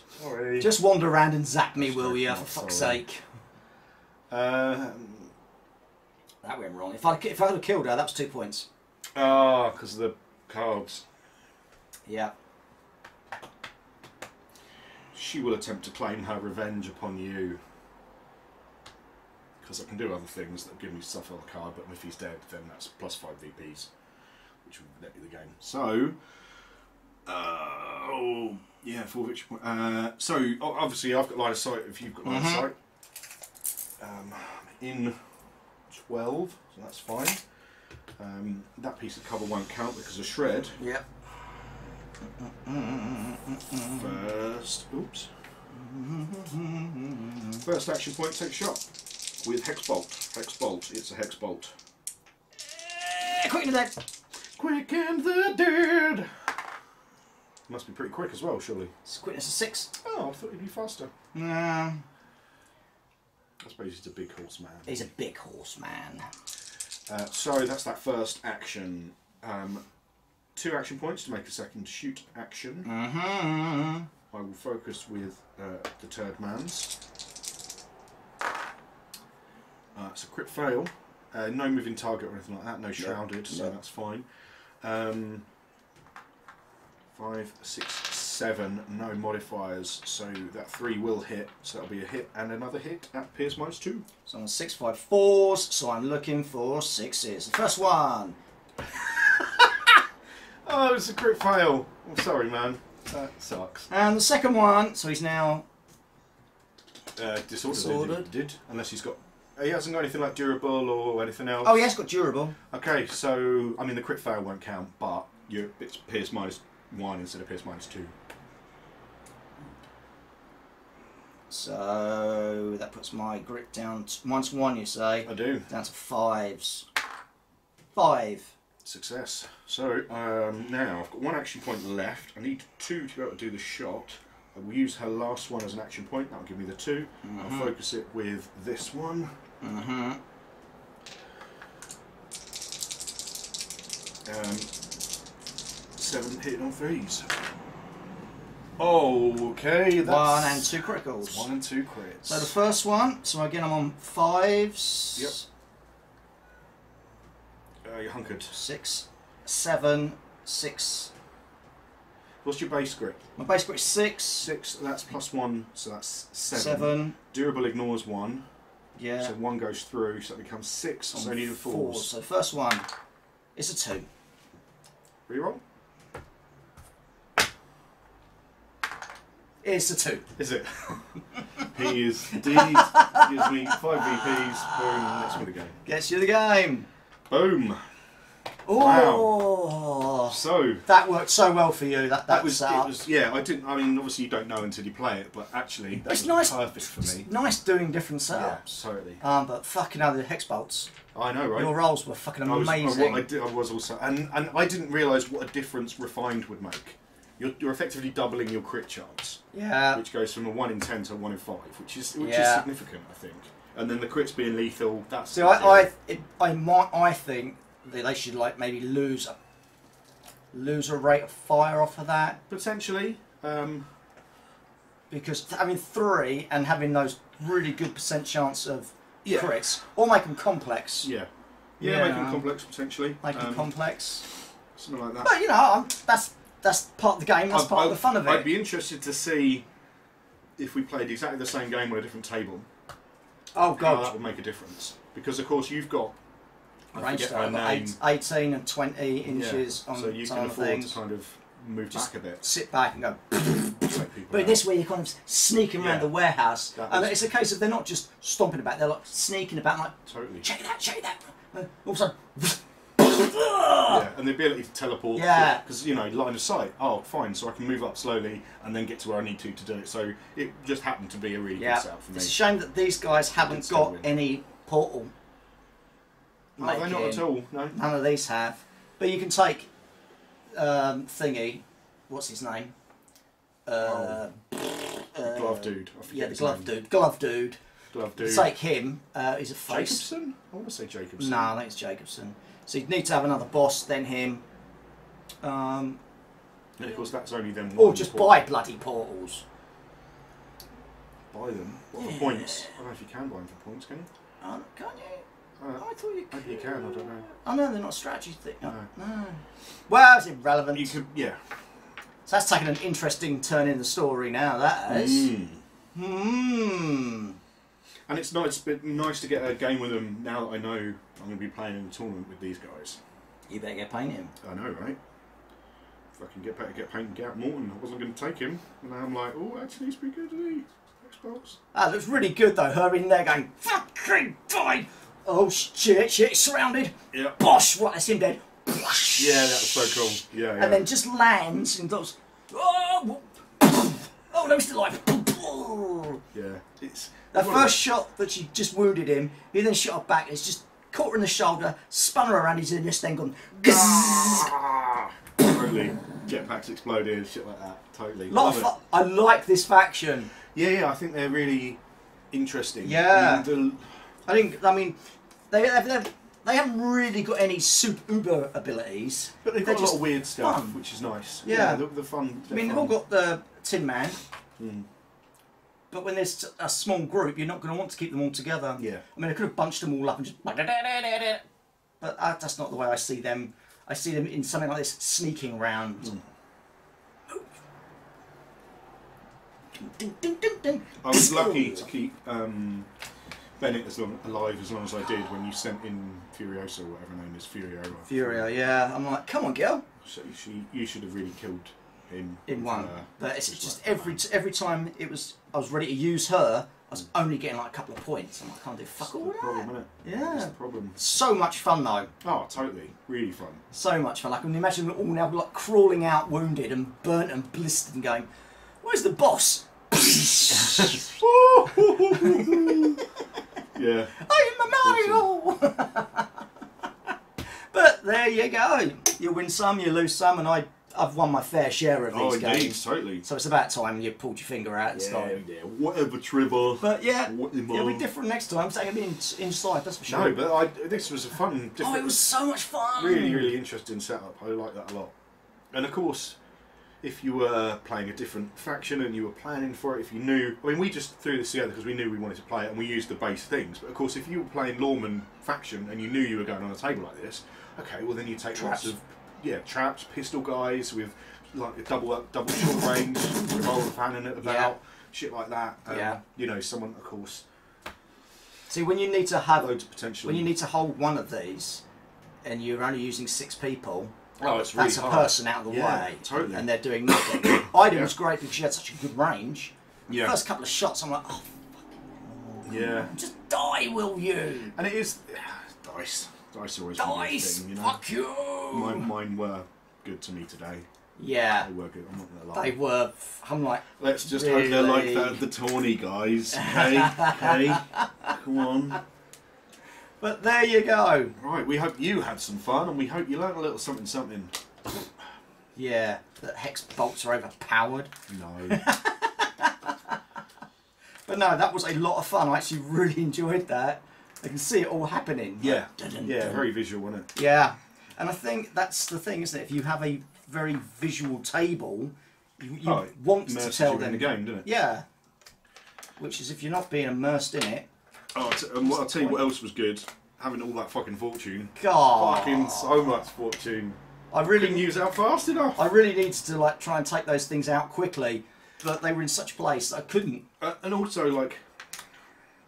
Sorry. Just wander around and zap me, will you? Oh, For fuck's sorry. sake. That went wrong. If I had have killed her, that was 2 points. Because of the cards. Yeah. She will attempt to claim her revenge upon you. Because I can do other things that give me stuff on the card, but if he's dead, then that's +5 VPs, which will net you the game. So, oh, yeah, 4 victory point. So, obviously, I've got line of sight if you've got line of sight. In 12, so that's fine. That piece of cover won't count because of shred. Yep. First action point, take shot with hex bolt. Hex bolt. It's a hex bolt. Quick to that. Quick and the Dead. Must be pretty quick as well, surely. It's quickness of 6. Oh, I thought he'd be faster. Nah. I suppose he's a big horse man. He's a big horse man. So that's that first action. 2 action points to make a second shoot action. I will focus with deterred man's. It's a crit fail. No moving target or anything like that. No shrouded, so that's fine. 5, 6, 7. No modifiers, so that 3 will hit. So that'll be a hit and another hit at Pierce -2. So I'm on 6, 5, 4s, so I'm looking for 6s. The first one. Oh, it's a crit fail. I'm sorry, man. That sucks. And the second one, so he's now Disordered. Did unless he's got. He hasn't got anything like durable or anything else. Oh, he has got durable. Okay, so I mean the crit fail won't count, but it's Pierce -1 instead of Pierce -2. So that puts my grit down to -1, you say? I do. Down to 5s. 5. Success. So now I've got 1 action point left. I need 2 to be able to do the shot. I will use her last one as an action point. That'll give me the 2. I'll focus it with this one. 7 hitting on 3s. Okay, that's 1 and 2 criticals. 1 and 2 crits. So the first one, so again I'm on 5s. Yep. You're hunkered. 6, 7, 6. What's your base grip? My base grip is 6. 6, that's +1, so that's 7. 7. Durable ignores 1. Yeah. So 1 goes through, so that becomes 6, so I need a 4. So the first one is a 2. Reroll? It's a 2. Is it? He is indeed. Gives me 5 VPs. Boom, next one again. Gets you the game. Boom. Oh, So that worked so well for you. That was, setup. it was, yeah, I didn't, I mean, obviously you don't know until you play it, but actually that It's was nice. perfect for me. Nice doing different Yeah, setups. totally. But fucking hell, the hex bolts. I know, right? Your rolls were fucking I amazing. was also, and I didn't realise what a difference refined would make. You're effectively doubling your crit chance, Yeah. which goes from a 1 in 10 to a 1 in 5, which is Yeah. significant, I think. And then the crits being lethal. That's So I think that they should like maybe lose a rate of fire off of that, potentially. because having 3 and having those really good % chance of Yeah. crits, or make them complex. Yeah, Yeah. make them complex potentially. Make them complex. Something like that. But you know, that's part of the game. That's part of the fun of it. I'd be interested to see if we played exactly the same game on a different table. Oh How god. that would make a difference. Because of course you've got, I Range forget her style, name. 18 and 20 inches Yeah. on So you some can of the afford things. to kind of move Just back a bit. sit back and go. Take people But out. this way you're kind of sneaking around Yeah. the warehouse, That and was- it's a case of they're not just stomping about; they're like sneaking about, like Totally. check it out, check it out. All of a sudden, Yeah, and the ability to teleport. Yeah. Because, you know, line of sight. Oh, fine, so I can move up slowly and then get to where I need to do it. So it just happened to be a really yeah. good setup for me. It's a shame that these guys haven't It's still got win. any portal. No, they're not at all, no. None of these have. But you can take thingy. What's his name? Glove dude. I forget Yeah, the his glove name. dude. Glove dude. Glove dude. Take him. He's a face. Jacobson? I want to say Jacobson. No, I think it's Jacobson. So you'd need to have another boss, then him. And of course, that's only then Or one just portal. buy bloody portals. Buy them. What Yeah. for points? I don't know if you can buy them for points, can you? Can you? Uh, I thought you could. maybe you can, I don't know. Oh no, they're not a strategy thing. No. No. Well, it's irrelevant. You could, yeah. So that's taken an interesting turn in the story now, that is. And it's been nice to get a game with them now that I know I'm going to be playing in a tournament with these guys. You better get painting. I know, right? If I can get paint and get out Morton, I wasn't going to take him. And now I'm like, oh, actually, he's pretty good, isn't he? Xbox. That looks really good though, her in there going, fucking die! Oh shit, surrounded. Yeah. Bosh, right, that's him dead. Yeah, that was so cool. Yeah, yeah. And then just lands and goes, oh, no, he's still alive. yeah, it's... The first shot that she just wounded him, he then shot her back, it's just caught her in the shoulder, spun her around his wrist, then gone, Totally. Jetpacks exploded, shit like that. Totally. lot of fun. I like this faction. Yeah, I think they're really interesting. Yeah. I mean, I mean, they haven't really got any super uber abilities. but they've They're got a lot just of weird stuff, fun. which is nice. Yeah. the fun. I mean, they've all got the Tin Man, Mm. but when there's a small group, you're not going to want to keep them all together. Yeah. I mean, I could have bunched them all up and just... But that's not the way I see them. I see them in something like this, sneaking round. Mm. Ding, ding, ding, ding. I was lucky to keep Bennett alive as long as I did when you sent in Furiosa, or whatever her name is, Furia, yeah. I'm like, come on, girl. So you should have really killed him In one. But it's just just like, every time I was ready to use her, I was only getting like a couple of points. I'm like, I can't do That's fuck the all with problem, that. isn't it? Yeah. That's the problem. So much fun though. Oh, totally. Really fun. So much fun. Like, I can imagine them all now like crawling out wounded and burnt and blistered and going, where's the boss? Yeah. I'm a Mario! But But there you go. You win some, you lose some, and I've won my fair share of these indeed, games. totally. So it's about time you pulled your finger out and started. Yeah, whatever, Trevor. But yeah, whatever. it'll be different next time. It's going to be inside, that's for sure. No, but this was a fun, different... Oh, it was so much fun! Really, really interesting setup. I like that a lot. And of course, if you were playing a different faction and you were planning for it, if you knew... I mean, we just threw this together because we knew we wanted to play it and we used the base things. But of course, if you were playing Lawman faction and you knew you were going on a table like this, okay, well then you take Traps. lots of... Yeah, traps, pistol guys with like a double short range, revolver fanning it about, shit like that. You know, someone, of course... See, when you need to have... Loads of potential. When you need to hold one of these and you're only using 6 people... Oh, it's really that's a hard. person out of the way, totally. and they're doing nothing. Iden was great because she had such a good range. Yeah. First couple of shots, I'm like, oh, yeah. just die, will you? And it is dice. Dice are always Dice, thing, you know. fuck you. Mine were good to me today. Yeah, They were good. I'm not gonna lie. they were. I'm like, Let's just really? hope they're like that. The tawny guys. Okay, okay. Come on. But there you go. Right. We hope you had some fun, and we hope you learned a little something. Yeah, that hex bolts are overpowered. No. But no, that was a lot of fun. I actually really enjoyed that. I can see it all happening. Yeah. Like, dun, dun, Yeah. dun. Very visual, wasn't it? Yeah, and I think that's the thing, isn't it? If you have a very visual table, you want to Immerses tell you them. in the game, doesn't it? Yeah. Which is, if you're not being immersed in it. Oh, and I'll tell you what else was good. Having all that fucking fortune. God. Fucking so much fortune. I Couldn't really, use that fast enough. I really needed to like try and take those things out quickly, but they were in such place that I couldn't. And also, like,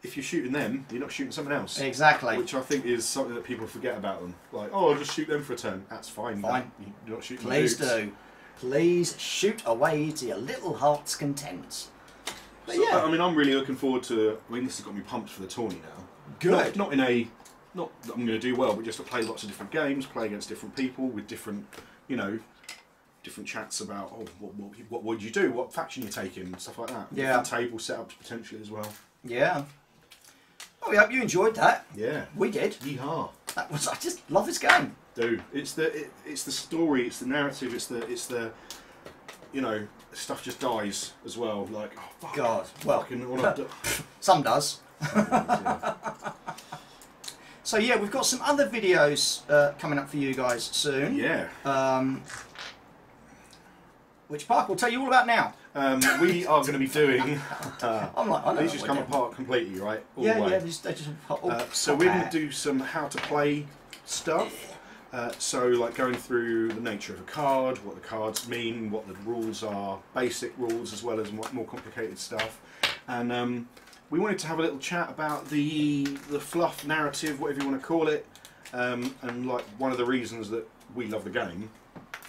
if you're shooting them, you're not shooting someone else. Exactly. Which I think is something that people forget about them. Like, oh, I'll just shoot them for a turn. That's fine. Fine. You're not shooting Please dudes. do. Please shoot away to your little heart's content. But So, yeah, I mean, I'm really looking forward to... I mean, this has got me pumped for the tourney now. good. Not in a... Not that I'm going to do well, but just to play lots of different games, play against different people with different, you know, different chats about, oh, what would you do? What faction you taking? And stuff like that. Yeah. Different table setups potentially as well. Yeah. Well, we hope you enjoyed that. Yeah. We did. Yeehaw. That was. I just love this game. Dude, it's the story, it's the narrative, it's the you know, stuff just dies as well. Like, oh fuck. God. Well, Fucking all I've some does. done. So yeah, we've got some other videos coming up for you guys soon. Yeah. Which Park will tell you all about now. We are going to be doing. I'm like, I know. These just come apart completely, right? All Yeah, the way. yeah. They just all So we're going to do some how to play stuff. So like going through the nature of a card, what the cards mean, what the rules are, basic rules as well as more complicated stuff. And we wanted to have a little chat about the fluff narrative, whatever you want to call it. And like one of the reasons that we love the game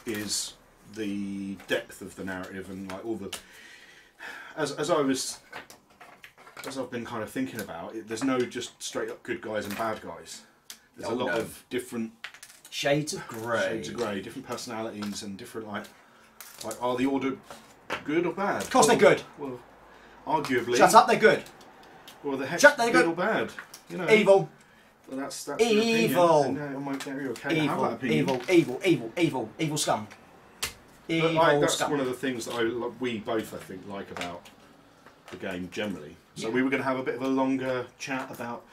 is the depth of the narrative and like all the as I've been kind of thinking about it, there's no just straight up good guys and bad guys. There's a lot of different shades of grey. Different personalities and different like are the Order good or bad? Of course they're good. Well, arguably. Shut up, they're good. Well, the heck Shut they're good good. or bad? You know. Evil. Well, that's Evil. Your opinion. And, you're okay to have that Evil, opinion. evil scum. But Evil that's scum. one of the things that we both, I think, like about the game generally. So Yeah. we were going to have a bit of a longer chat about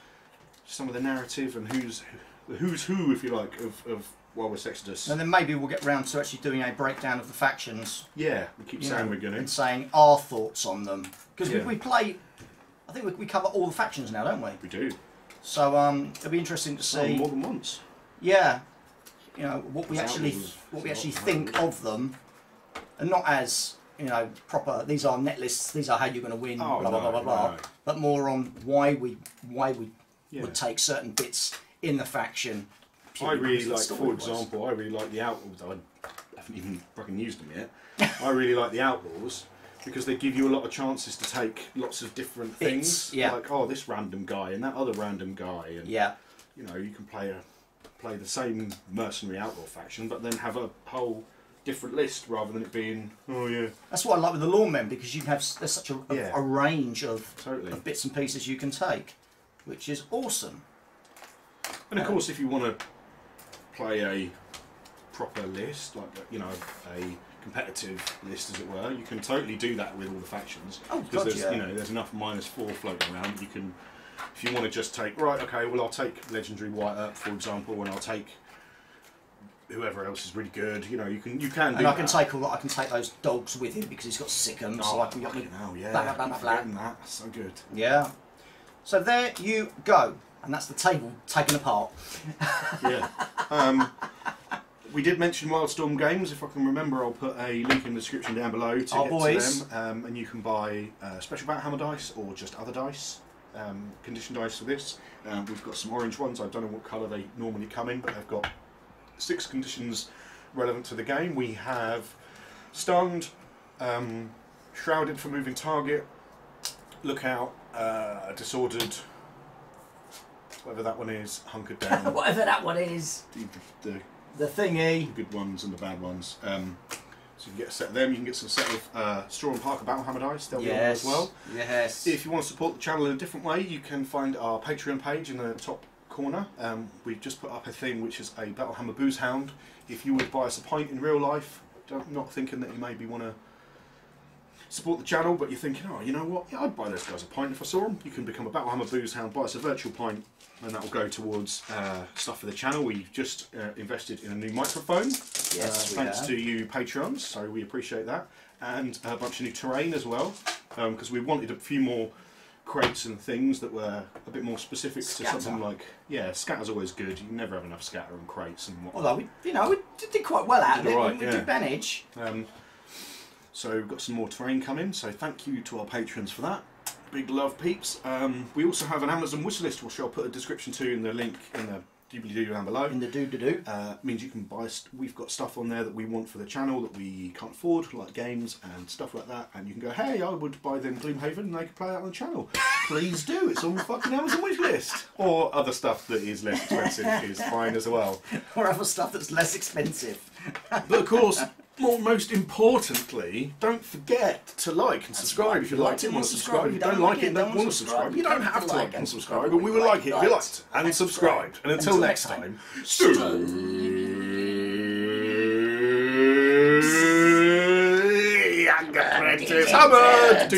some of the narrative and who's who, if you like, of Wild Exodus. And then maybe we'll get round to actually doing a breakdown of the factions. Yeah, we keep saying we're going and to. saying our thoughts on them, because Yeah. we play. I think we cover all the factions now, don't we? We do. So it'll be interesting to see. More than once. Yeah, you know what we It's actually outlaws. what we It's actually not think outlaws. of them, and not as proper. These are net lists. These are how you're going to win. Oh, blah blah blah blah blah. no. But more on why we Yeah. would take certain bits in the faction. I really purely like, because for story-wise. example, I really like the Outlaws. I haven't even fucking used them yet. I really like the Outlaws because they give you a lot of chances to take lots of different Bits, things. yeah. Like, oh, this random guy and that other random guy. And, Yeah, you know, you can play the same mercenary outlaw faction, but then have a whole different list rather than it being, oh yeah. that's what I like with the lawmen, because you have there's such Yeah. a range of, Totally. of bits and pieces you can take, which is awesome. And of course, if you want to play a proper list, like a competitive list, as it were, you can totally do that with all the factions. Oh, because God, there's there's enough -4 floating around. You can, if you want to just take okay, well I'll take legendary White Earp for example, and I'll take whoever else is really good. You can do. And I can take all that. I can take those dogs with him because he's got sickum, so I can get me. Yeah, that's so good. Yeah. So there you go, and that's the table taken apart. Yeah. We did mention Wildstorm Games. If I can remember, I'll put a link in the description down below to get to them. And you can buy special Bathammer dice or just other dice, condition dice for this. We've got some orange ones. I don't know what colour they normally come in, but they've got 6 conditions relevant to the game. We have stunned, shrouded for moving target, lookout, disordered, whatever that one is, hunkered down. Whatever that one is. The thingy. The good ones and the bad ones. So you can get a set of them. You can get some set of Straw and Parker Battlehammer dice. They'll be on there as well. Yes. If you want to support the channel in a different way, you can find our Patreon page in the top corner. We've just put up a thing which is a Battlehammer Booze Hound. If you would buy us a pint in real life, not thinking that you maybe want to support the channel, but you're thinking, oh, you know what? Yeah, I'd buy those guys a pint if I saw them. You can become a Battlehammer Booze Hound, buy us a virtual pint, and that will go towards stuff for the channel. We've just invested in a new microphone. Yes, thanks to you Patreons, so we appreciate that, and a bunch of new terrain as well, because we wanted a few more crates and things that were a bit more specific to something like, scatter's always good. You can never have enough scatter and crates and whatnot. Although we did quite well out of it. We did manage. So we've got some more terrain coming. So thank you to our patrons for that. Big love, peeps. We also have an Amazon wish list, which I'll put a description to in the link in the doobly-doo down below. In the do-do-do. Means you can buy. We've got stuff on there that we want for the channel that we can't afford, like games and stuff like that. And you can go, hey, I would buy them Gloomhaven, and they could play that on the channel. Please do. It's on the fucking Amazon wish list. Or other stuff that is less expensive is fine as well. Or other stuff that's less expensive. But of course, most importantly, don't forget to like and subscribe. If you liked it, want to subscribe. If you don't like it and don't want to subscribe, you don't have to like and subscribe, but we would like it if you liked and subscribed. And until next time, Young Apprentice Hubbard!